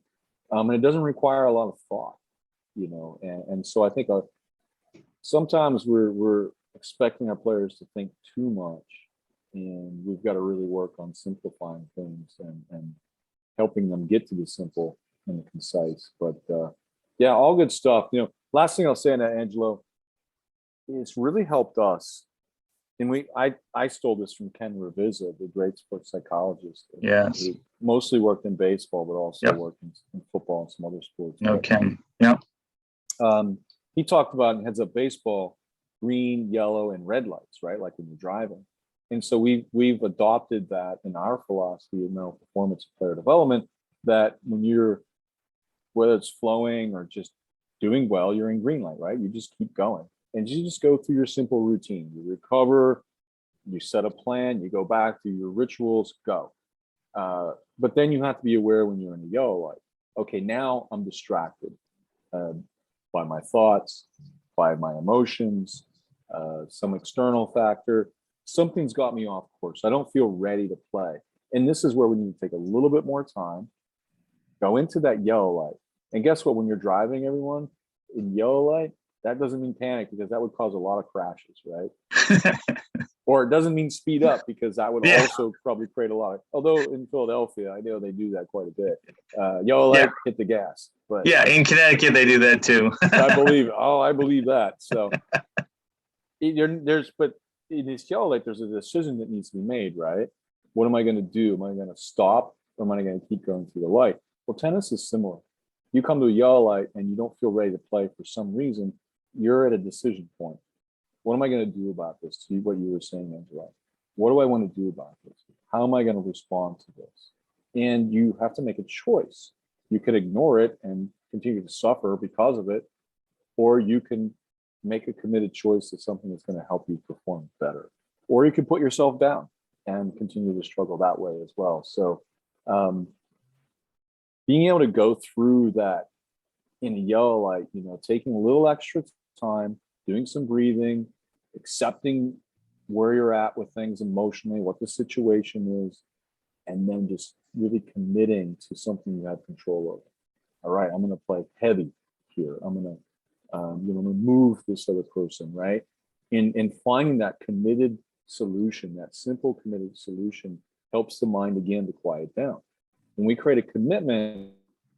And it doesn't require a lot of thought, and so I think sometimes we're expecting our players to think too much, and we've got to really work on simplifying things and helping them get to the simple and the concise. But yeah, all good stuff. Last thing I'll say on that, Angelo, it's really helped us. And I stole this from Ken Ravizza, the great sports psychologist. Yes. Who mostly worked in baseball, but also worked in football and some other sports. Okay. Yeah. He talked about in heads up baseball, green, yellow, and red lights, right? Like when you're driving. And so we've adopted that in our philosophy of mental performance and player development, that when whether it's flowing or just doing well, you're in green light, right? You just keep going. And you just go through your simple routine. You recover, you set a plan, you go back to your rituals, go. But then you have to be aware when you're in a yellow light. Okay, now I'm distracted by my thoughts, by my emotions, some external factor. Something's got me off course. I don't feel ready to play. And this is where we need to take a little bit more time, go into that yellow light. And guess what? When you're driving, everyone, in yellow light, that doesn't mean panic, because that would cause a lot of crashes, right? Or it doesn't mean speed up, because that would also probably create a lot of, although in Philadelphia, I know they do that quite a bit. Yellow light, hit the gas. But yeah, in Connecticut, they do that too. I believe that. So but in this yellow light, there's a decision that needs to be made, right? What am I going to do? Am I going to stop, or am I going to keep going through the light? Well, tennis is similar. You come to a yellow light and you don't feel ready to play for some reason, you're at a decision point. What am I going to do about this? To what you were saying, Angela. What do I want to do about this? How am I going to respond to this? And you have to make a choice. You can ignore it and continue to suffer because of it, or you can make a committed choice to something that's going to help you perform better. Or you can put yourself down and continue to struggle that way as well. So being able to go through that in a yellow light, taking a little extra time, doing some breathing, accepting where you're at with things emotionally, what the situation is, and then just really committing to something you have control over. All right, I'm going to play heavy here. I'm going to move this other person, right? And finding that committed solution, that simple committed solution, helps the mind again to quiet down. When we create a commitment,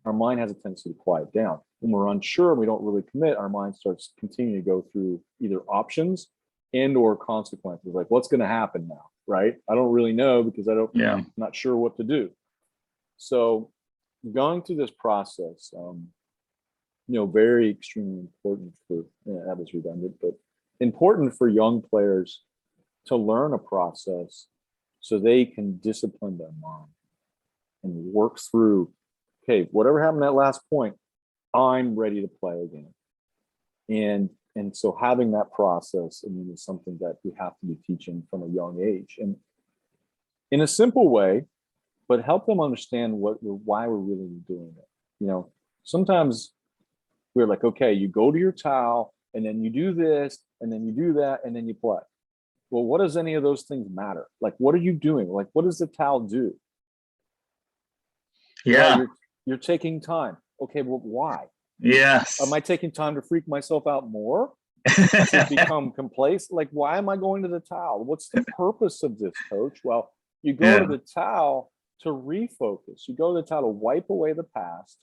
our mind has a tendency to quiet down. When we're unsure and we don't really commit, our mind starts continuing to go through either options and or consequences, like what's going to happen now, right? I don't really know, because I'm not sure what to do. So going through this process, very extremely important for, that was redundant, but important for young players to learn a process so they can discipline their mind and work through, okay, whatever happened at that last point, I'm ready to play again. And so having that process, is something that we have to be teaching from a young age, and in a simple way, but help them understand why we're really doing it. Sometimes we're like, okay, you go to your towel, and then you do this, and then you do that, and then you play. Well, what does any of those things matter? Like, what are you doing? Like, what does the towel do? Yeah. Well, you're taking time. Okay, well, why? Yes. Am I taking time to freak myself out more? To become complacent? Like, why am I going to the towel? What's the purpose of this, coach? Well, you go to the towel to refocus. You go to the towel to wipe away the past,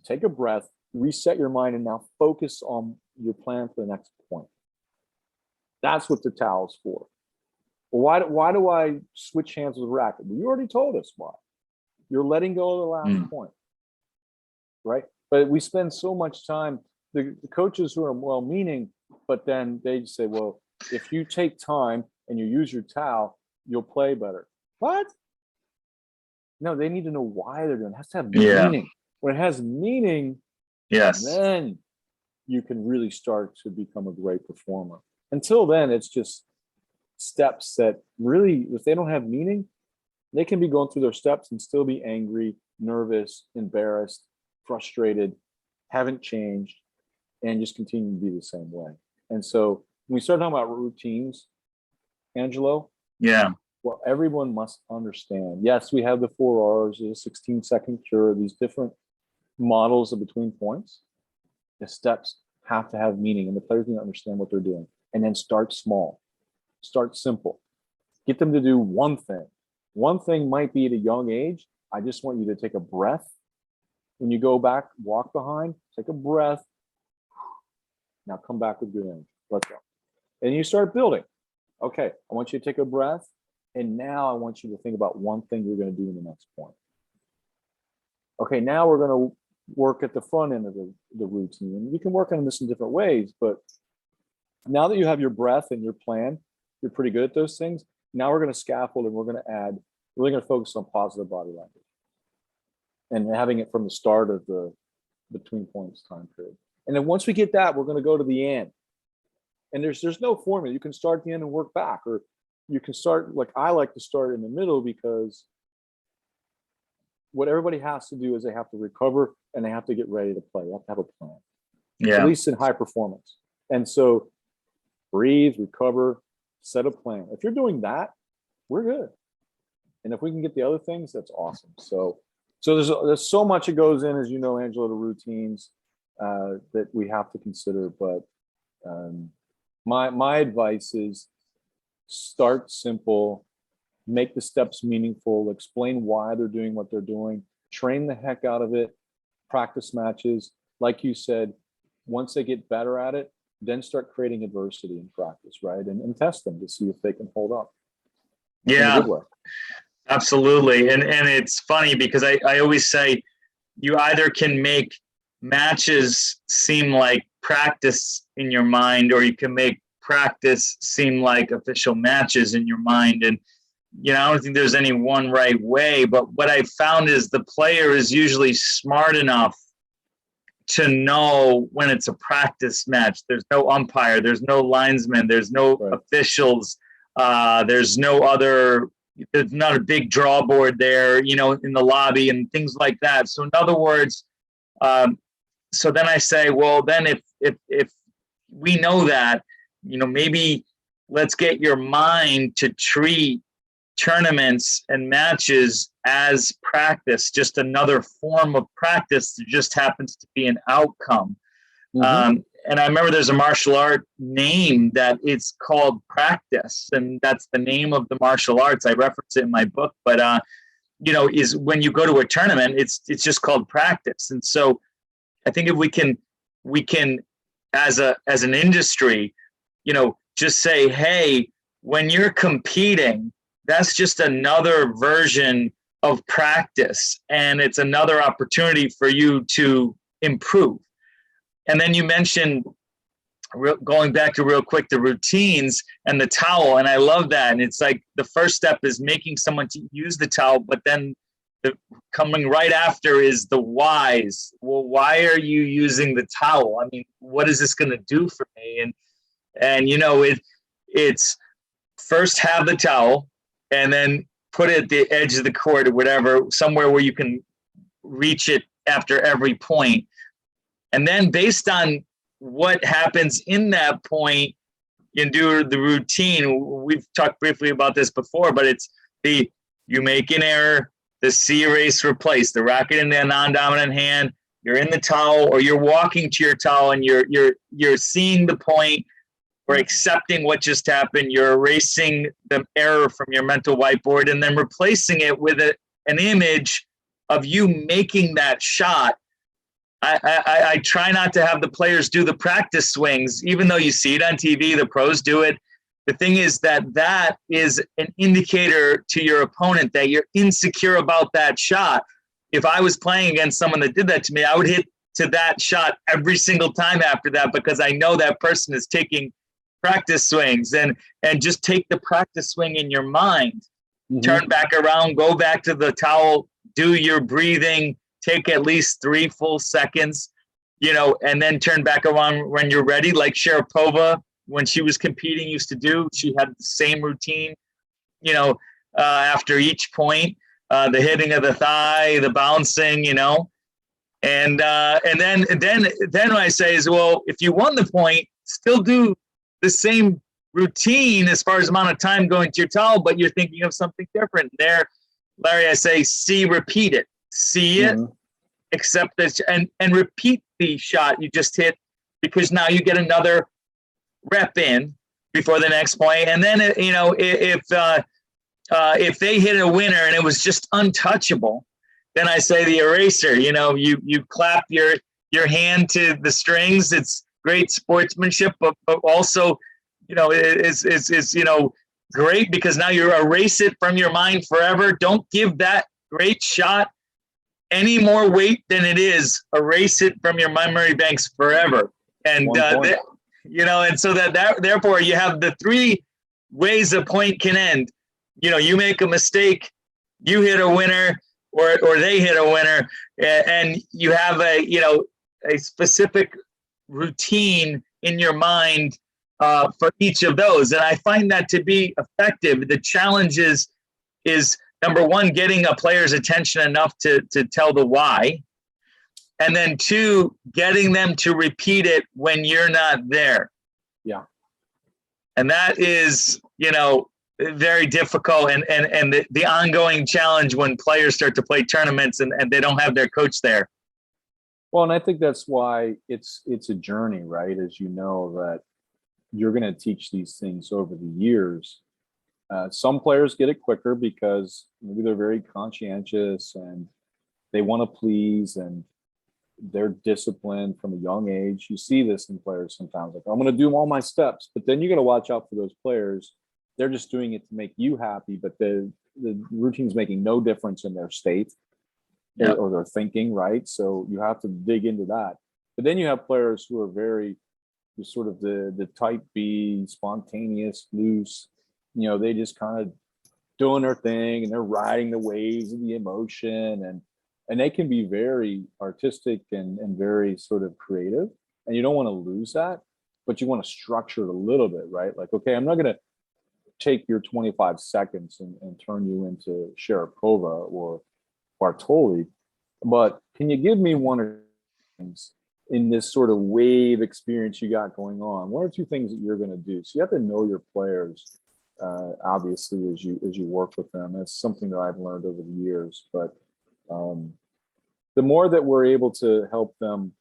take a breath, reset your mind, and now focus on your plan for the next point. That's what the towel's for. Well, why do I switch hands with the racket? Well, you already told us why. You're letting go of the last point, right? But we spend so much time, the coaches who are well-meaning, but then they say, well, if you take time and you use your towel, you'll play better. What? No, they need to know why they're doing it. It has to have meaning. When it has meaning, then you can really start to become a great performer. Until then, it's just steps that really, if they don't have meaning, they can be going through their steps and still be angry, nervous, embarrassed, frustrated, haven't changed, and just continue to be the same way. And so when we start talking about routines, Angelo, well, everyone must understand. Yes, we have the 4 R's, the 16-second cure, these different models of between points. The steps have to have meaning, and the players need to understand what they're doing. And then start small, start simple. Get them to do one thing. One thing might be at a young age, I just want you to take a breath. When you go back, walk behind, take a breath. Now come back with good energy. Let's go. And you start building. Okay, I want you to take a breath. And now I want you to think about one thing you're going to do in the next point. Okay, now we're going to work at the front end of the routine. And you can work on this in different ways, but now that you have your breath and your plan, you're pretty good at those things. Now we're going to scaffold, and we're going to add, really going to focus on positive body language and having it from the start of the between points time period. And then once we get that, we're going to go to the end. And there's no formula. You can start at the end and work back, or you can start, like I like to start in the middle, because what everybody has to do is they have to recover and they have to get ready to play. You have to have a plan, at least in high performance. And so breathe, recover, set a plan. If you're doing that, we're good. And if we can get the other things, that's awesome. So there's so much that goes in, as you know, Angela, to routines. that we have to consider. But my advice is start simple, make the steps meaningful, explain why they're doing what they're doing, train the heck out of it, practice matches. Like you said, once they get better at it, then start creating adversity in practice, right? And test them to see if they can hold up. Yeah, in a good way. absolutely. And it's funny because I always say you either can make matches seem like practice in your mind, or you can make practice seem like official matches in your mind. And, you know, I don't think there's any one right way, but what I found is the player is usually smart enough to know when it's a practice match. There's no umpire, there's no linesman, there's no officials, there's no other, there's not a big draw board there, you know, in the lobby and things like that. So in other words, so then I say, well, then if we know that, you know, maybe let's get your mind to treat tournaments and matches as practice, just another form of practice that just happens to be an outcome. And I remember there's a martial art name that it's called practice, and that's the name of the martial arts. I reference it in my book, but you know, is when you go to a tournament, it's just called practice. And so I think if we can as an industry, you know, just say, hey, when you're competing, that's just another version of practice, and it's another opportunity for you to improve. And then you mentioned, going back to real quick, the routines and the towel, and I love that. And it's like the first step is making someone to use the towel, but then coming right after is the whys. Well, why are you using the towel? I mean, what is this going to do for me? And you know, it's first have the towel, and then put it at the edge of the court or whatever, somewhere where you can reach it after every point. And then based on what happens in that point, you do the routine. We've talked briefly about this before, but it's you make an error, the C erase replace, the racket in the non-dominant hand, you're in the towel, or you're walking to your towel and you're seeing the point, or accepting what just happened, you're erasing the error from your mental whiteboard and then replacing it with an image of you making that shot. I try not to have the players do the practice swings, even though you see it on TV, the pros do it. The thing is that is an indicator to your opponent that you're insecure about that shot. If I was playing against someone that did that to me, I would hit to that shot every single time after that, because I know that person is taking practice swings. And just take the practice swing in your mind, turn back around, go back to the towel, do your breathing, take at least 3 full seconds, you know, and then turn back around when you're ready. Like Sharapova, when she was competing, used to do, she had the same routine, you know, after each point, the hitting of the thigh, the bouncing, you know, and then what I say is, well, if you won the point, still do the same routine as far as amount of time going to your towel, but you're thinking of something different. There, Larry, I say, repeat it. See it, accept this, and repeat the shot you just hit, because now you get another rep in before the next point. And then, you know, if they hit a winner and it was just untouchable, then I say the eraser. You know, you clap your hand to the strings. It's great sportsmanship, but also, you know, is you know, great, because now you erase it from your mind forever. Don't give that great shot any more weight than it is. Erase it from your memory banks forever. And you know, and so that therefore you have the 3 ways a point can end. You know, you make a mistake, you hit a winner, or they hit a winner, and you have a specific routine in your mind for each of those. And I find that to be effective. The challenge is number 1, getting a player's attention enough to tell the why. And then 2, getting them to repeat it when you're not there. Yeah. And that is, you know, very difficult, and the ongoing challenge when players start to play tournaments and they don't have their coach there. Well, and I think that's why it's a journey, right? As you know, that you're going to teach these things over the years. Some players get it quicker because maybe they're very conscientious and they want to please and they're disciplined from a young age. You see this in players sometimes, like, I'm going to do all my steps, but then you got to watch out for those players. They're just doing it to make you happy, but the routine's making no difference in their state or their thinking, right? So you have to dig into that. But then you have players who are very sort of the type B, spontaneous, loose, they just kind of doing their thing and they're riding the waves of the emotion and they can be very artistic and very sort of creative. And you don't want to lose that, but you want to structure it a little bit, right? Like, okay, I'm not going to take your 25 seconds and turn you into Sharapova or Bartoli, but can you give me one or two things in this sort of wave experience you got going on? One or two things that you're going to do. So you have to know your players, obviously, as you work with them. That's something that I've learned over the years. But the more that we're able to help them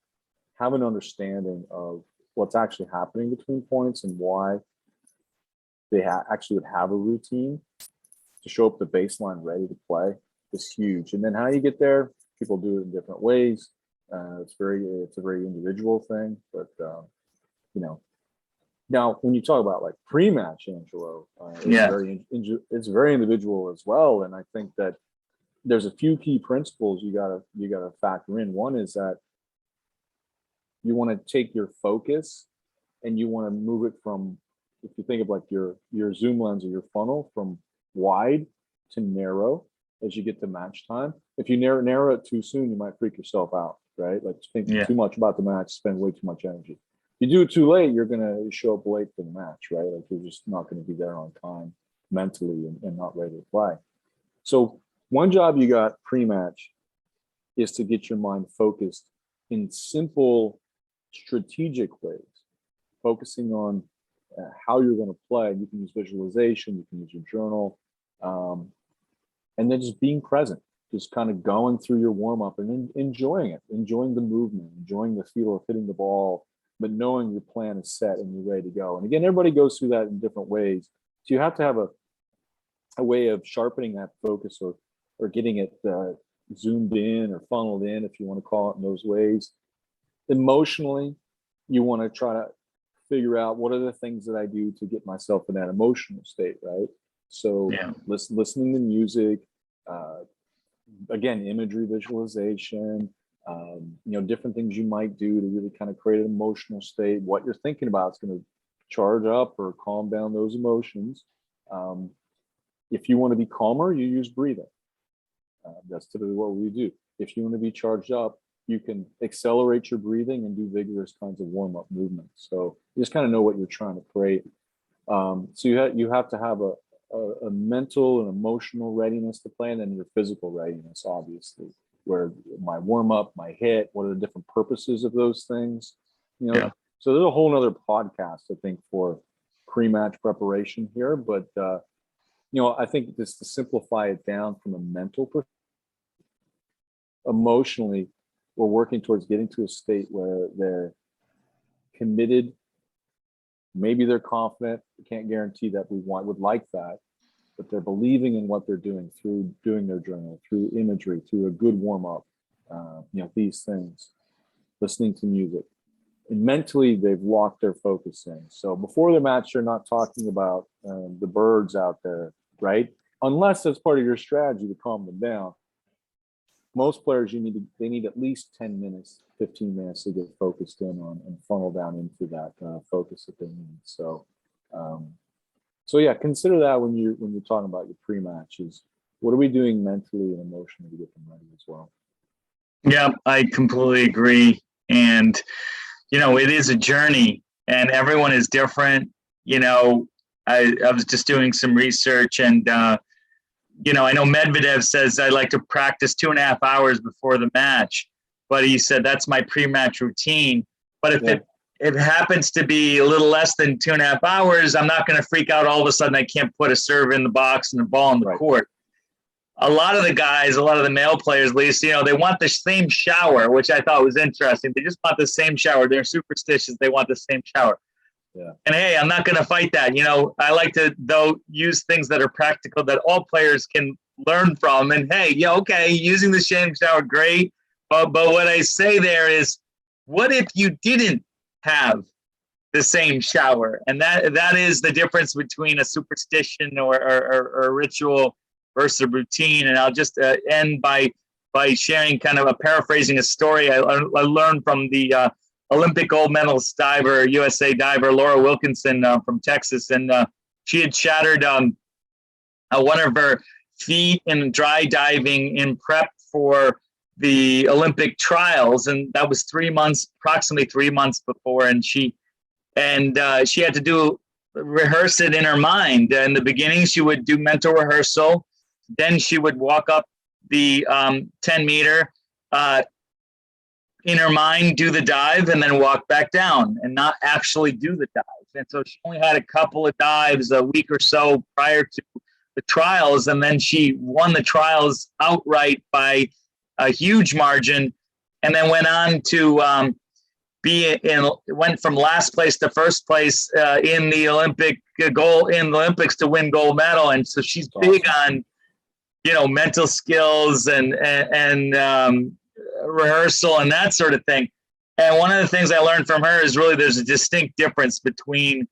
have an understanding of what's actually happening between points and why they actually would have a routine to show up the baseline ready to play is huge. And then how you get there, people do it in different ways. It's a very individual thing, but now when you talk about like pre-match, Angelo, it's very individual as well. And I think that there's a few key principles you gotta factor in. One is that you want to take your focus and you want to move it from, if you think of like your zoom lens or your funnel, from wide to narrow as you get to match time. If you narrow it too soon, you might freak yourself out, right? Like think too much about the match, spend way too much energy. If you do it too late, you're going to show up late for the match, right? Like you're just not going to be there on time mentally and not ready to play. So one job you got pre-match is to get your mind focused in simple, strategic ways, focusing on how you're going to play. You can use visualization, you can use your journal, and then just being present, just kind of going through your warm-up and enjoying it, enjoying the movement, enjoying the feel of hitting the ball, but knowing your plan is set and you're ready to go. And again, everybody goes through that in different ways. So you have to have a way of sharpening that focus or getting it zoomed in or funneled in, if you want to call it in those ways. Emotionally, you want to try to figure out what are the things that I do to get myself in that emotional state, right? So listening to music, again, imagery, visualization, different things you might do to really kind of create an emotional state. What you're thinking about is going to charge up or calm down those emotions. If you want to be calmer, you use breathing. That's typically what we do. If you want to be charged up, you can accelerate your breathing and do vigorous kinds of warm-up movements. So you just kind of know what you're trying to create. So you have to have a mental and emotional readiness to play, and then your physical readiness, obviously, where my warm-up, my hit, what are the different purposes of those things? So there's a whole nother podcast, I think, for pre-match preparation here. But I think just to simplify it down from a mental perspective, emotionally, we're working towards getting to a state where they're committed. Maybe they're confident. We can't guarantee that would like that, but they're believing in what they're doing through doing their journal, through imagery, through a good warm up, these things, listening to music. And mentally, they've locked their focus in. So before the match, you're not talking about the birds out there, right? Unless that's part of your strategy to calm them down. Most players, they need at least 10 minutes, 15 minutes to get focused in on and funnel down into that focus that they need. So, consider that when you're talking about your pre-matches. What are we doing mentally and emotionally to get them ready as well? Yeah, I completely agree. And, it is a journey and everyone is different. I was just doing some research and, I know Medvedev says I like to practice 2.5 hours before the match, but he said that's my pre-match routine. But if it happens to be a little less than 2.5 hours, I'm not going to freak out all of a sudden I can't put a serve in the box and the ball in the court. a lot of the guys, a lot of the male players, at least, you know, they want the same shower, which I thought was interesting. They just want the same shower. They're superstitious. They want the same shower. Yeah. And hey, I'm not going to fight that. You know, I like to, though, use things that are practical that all players can learn from. And hey, yeah, okay, using the same shower, great. But what I say there is, what if you didn't have the same shower? And that is the difference between a superstition or a ritual versus a routine. And I'll just end by sharing kind of a paraphrasing a story I learned from the Olympic gold medalist diver, USA diver, Laura Wilkinson from Texas. And she had shattered one of her feet in dry diving in prep for the Olympic trials. And that was approximately 3 months before. And she had to rehearse it in her mind. In the beginning, she would do mental rehearsal. Then she would walk up the 10 meter in her mind, do the dive, and then walk back down and not actually do the dive. And so she only had a couple of dives a week or so prior to the trials. And then she won the trials outright by a huge margin, and then went on to went from last place to first place in the Olympics to win gold medal. And so she's big on, you know, mental skills and rehearsal and that sort of thing. And one of the things I learned from her is really there's a distinct difference between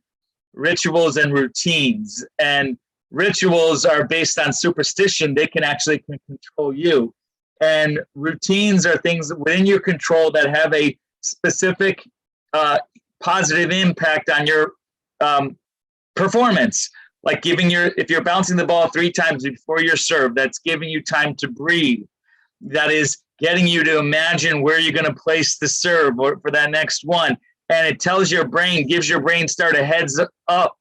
rituals and routines. And rituals are based on superstition. They can actually control you. And routines are things within your control that have a specific positive impact on your performance. Like if you're bouncing the ball 3 times before your serve, that's giving you time to breathe. That is getting you to imagine where you're going to place the serve for that next one. And it tells your brain, gives your brain a heads up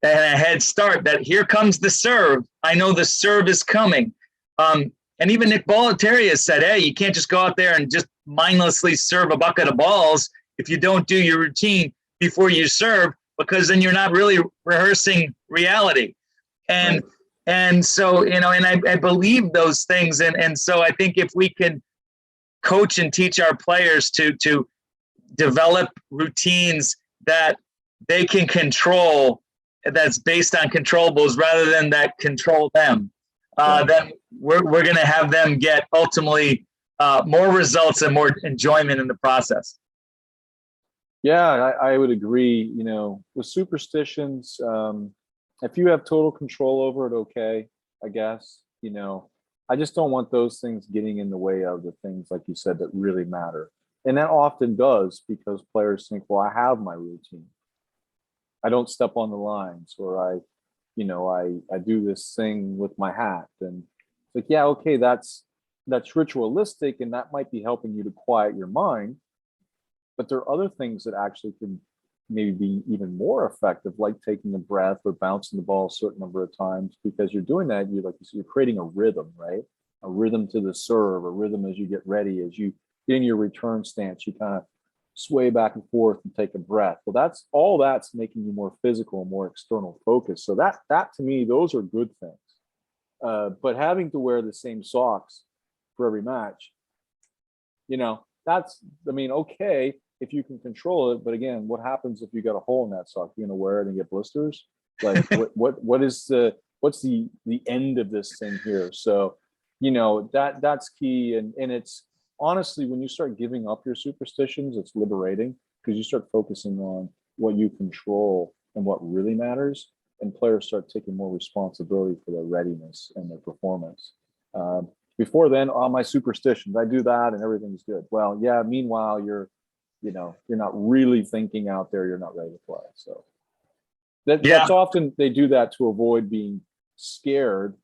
and a head start that here comes the serve. I know the serve is coming. And even Nick Bollettieri has said, hey, you can't just go out there and just mindlessly serve a bucket of balls if you don't do your routine before you serve, because then you're not really rehearsing reality. And right. And so, you know, and I believe those things. And so I think if we can coach and teach our players to develop routines that they can control, that's based on controllables rather than that control them, then we're going to have them get ultimately more results and more enjoyment in the process. Yeah, I would agree. You know, with superstitions, if you have total control over it, okay, I guess. You know, I just don't want those things getting in the way of the things, like you said, that really matter. And that often does, because players think, well, I have my routine. I don't step on the lines, or I do this thing with my hat. And it's like, yeah, okay, that's ritualistic, and that might be helping you to quiet your mind. But there are other things that actually can maybe be even more effective, like taking a breath or bouncing the ball a certain number of times, because you're doing that. You're creating a rhythm, right? A rhythm to the serve, a rhythm as you get ready, as you get in your return stance, you kind of sway back and forth and take a breath. Well, that's making you more physical and more external focused. So that to me, those are good things. But having to wear the same socks for every match, you know, okay, if you can control it. But again, what happens if you got a hole in that sock? You're gonna wear it and get blisters? Like what's the end of this thing here? So, you know, that's key. And it's honestly, when you start giving up your superstitions, it's liberating, because you start focusing on what you control and what really matters, and players start taking more responsibility for their readiness and their performance. Before then, my superstitions, I do that and everything's good. Well, yeah, meanwhile, you're not really thinking out there, you're not ready to play. So that's often, they do that to avoid being scared,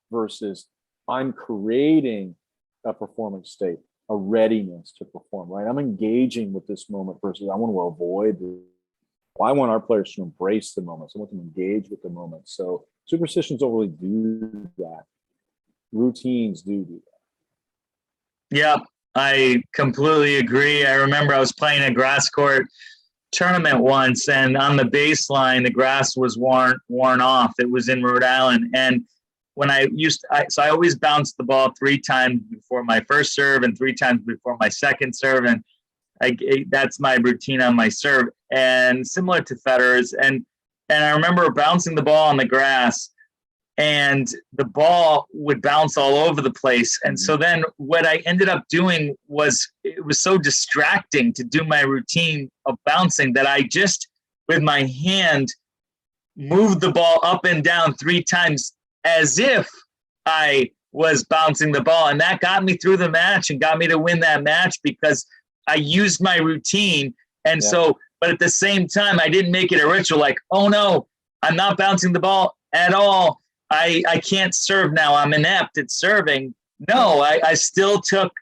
versus I'm creating a performance state, a readiness to perform, right? I'm engaging with this moment versus I want to avoid. I want our players to embrace the moments. I want them to engage with the moment. So superstitions don't really do that. Routines do that. Yeah, I completely agree. I remember I was playing a grass court tournament once, and on the baseline, the grass was worn off. It was in Rhode Island, and so I always bounced the ball 3 times before my first serve and 3 times before my second serve. And that's my routine on my serve, and similar to Federer's. And I remember bouncing the ball on the grass, and the ball would bounce all over the place. And so then what I ended up doing was, it was so distracting to do my routine of bouncing that I just, with my hand, moved the ball up and down 3 times as if I was bouncing the ball. And that got me through the match and got me to win that match, because I used my routine. And so, but at the same time, I didn't make it a ritual like, oh no, I'm not bouncing the ball at all. I can't serve now. I'm inept at serving. No, I still took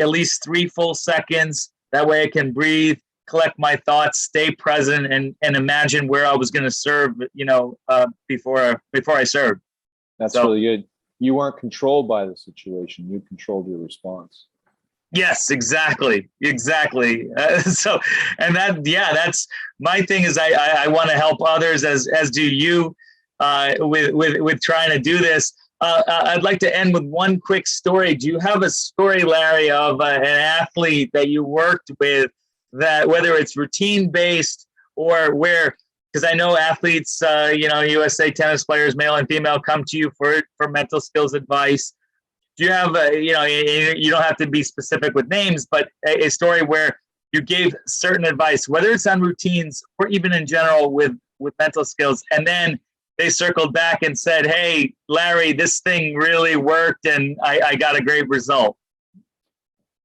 at least 3 full seconds. That way I can breathe, collect my thoughts, stay present, and imagine where I was going to serve, before I served. That's really good. You weren't controlled by the situation. You controlled your response. Yes, exactly. So, and that's my thing, is I want to help others, as do you, with trying to do this. I'd like to end with one quick story. Do you have a story, Larry, of an athlete that you worked with, that whether it's routine based or where, because I know athletes, USA tennis players, male and female, come to you for mental skills advice. Do you have you don't have to be specific with names, but a story where you gave certain advice, whether it's on routines or even in general with mental skills, and then they circled back and said, hey, Larry, this thing really worked and I got a great result?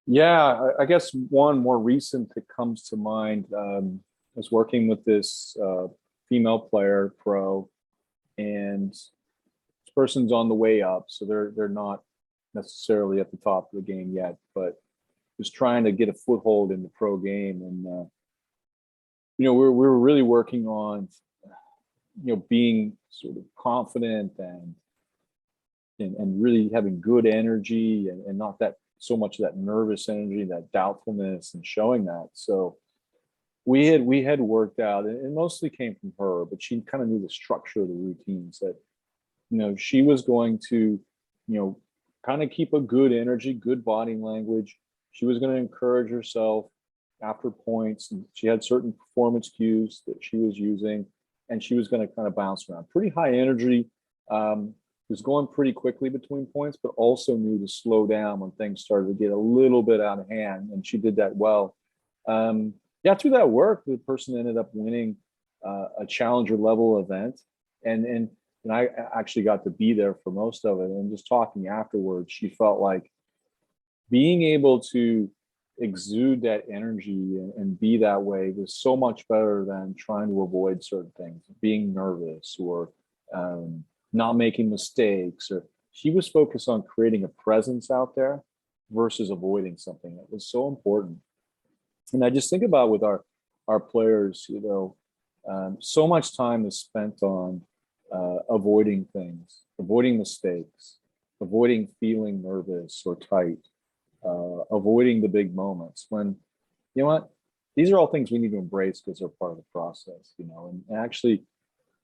Yeah, I guess one more recent that comes to mind, I was working with this female player, pro, and this person's on the way up. So they're not necessarily at the top of the game yet, but was trying to get a foothold in the pro game. And, we were really working on, being sort of confident and really having good energy, and not that so much of that nervous energy, that doubtfulness, and showing that. So we had worked out, and it mostly came from her, but she kind of knew the structure of the routines, that, she was going to, kind of keep a good energy, good body language. She was going to encourage herself after points, and she had certain performance cues that she was using, and she was going to kind of bounce around. Pretty high energy, was going pretty quickly between points, but also knew to slow down when things started to get a little bit out of hand, and she did that well. Through that work, the person ended up winning a challenger level event, and I actually got to be there for most of it. And just talking afterwards, she felt like being able to exude that energy and be that way was so much better than trying to avoid certain things, being nervous or not making mistakes. Or she was focused on creating a presence out there versus avoiding something. That was so important. And I just think about with our players, so much time is spent on avoiding things, avoiding mistakes, avoiding feeling nervous or tight, avoiding the big moments, when, you know what, these are all things we need to embrace because they're part of the process, and actually,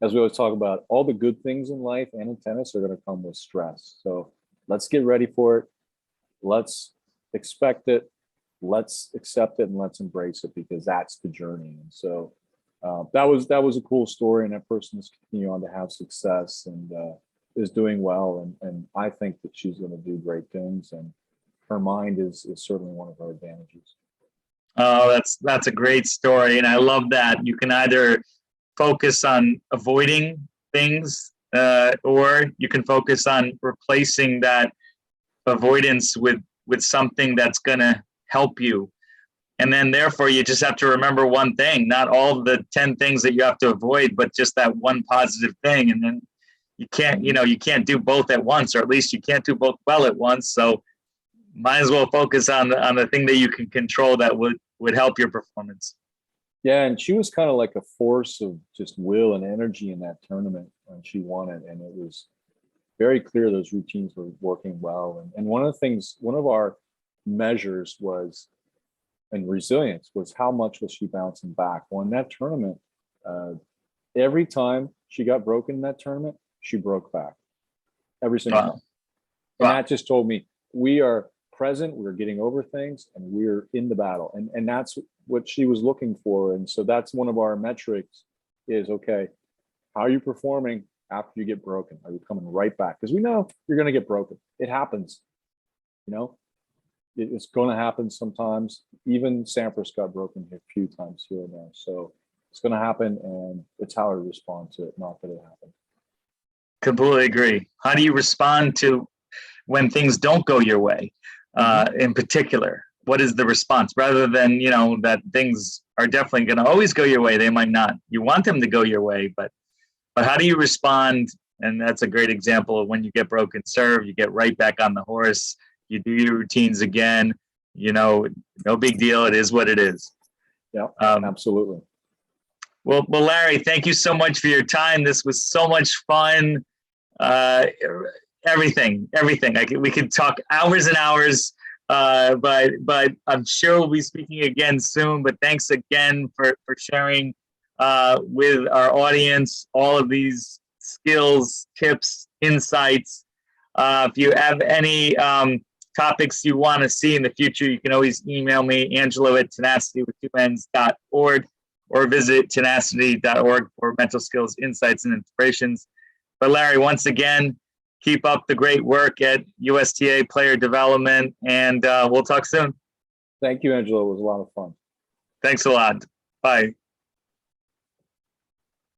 as we always talk about, all the good things in life and in tennis are going to come with stress. So let's get ready for it. Let's expect it. Let's accept it, and let's embrace it, because that's the journey. And so that was a cool story, and that person is continuing on to have success and is doing well. And I think that she's going to do great things, and her mind is certainly one of her advantages. Oh, that's a great story. And I love that you can either focus on avoiding things, or you can focus on replacing that avoidance with something that's going to help you. And then therefore you just have to remember one thing, not all the 10 things that you have to avoid, but just that one positive thing. And then you can't do both at once, or at least you can't do both well at once. So might as well focus on the thing that you can control that would help your performance. Yeah, and she was kind of like a force of just will and energy in that tournament when she won it. And it was very clear those routines were working well. And one of our measures was, and resilience was, how much was she bouncing back? Well, in that tournament, every time she got broken in that tournament, she broke back. every single Wow. time. And Wow. that just told me we are present, we're getting over things, and we're in the battle. And that's what she was looking for. And so that's one of our metrics is, okay, how are you performing after you get broken? Are you coming right back? Because we know you're going to get broken. It happens. You know, it's going to happen sometimes. Even Sampras got broken a few times here and there. So it's going to happen, and it's how I respond to it, not that it happened. Completely agree. How do you respond to when things don't go your way? In particular, what is the response? Rather than, you know, that things are definitely going to always go your way, they might not. You want them to go your way, but how do you respond? And that's a great example of when you get broken serve, you get right back on the horse, you do your routines again, you know, no big deal. It is what it is. Yeah, absolutely. Well, Larry, thank you so much for your time. This was so much fun. Everything. We could talk hours and hours, but I'm sure we'll be speaking again soon. But thanks again for sharing with our audience all of these skills, tips, insights. If you have any topics you want to see in the future, you can always email me, Angelo at tenacity.org, or visit tenacity.org for mental skills, insights, and inspirations. But Larry, once again, keep up the great work at USTA Player Development, and we'll talk soon. Thank you, Angelo. It was a lot of fun. Thanks a lot. Bye.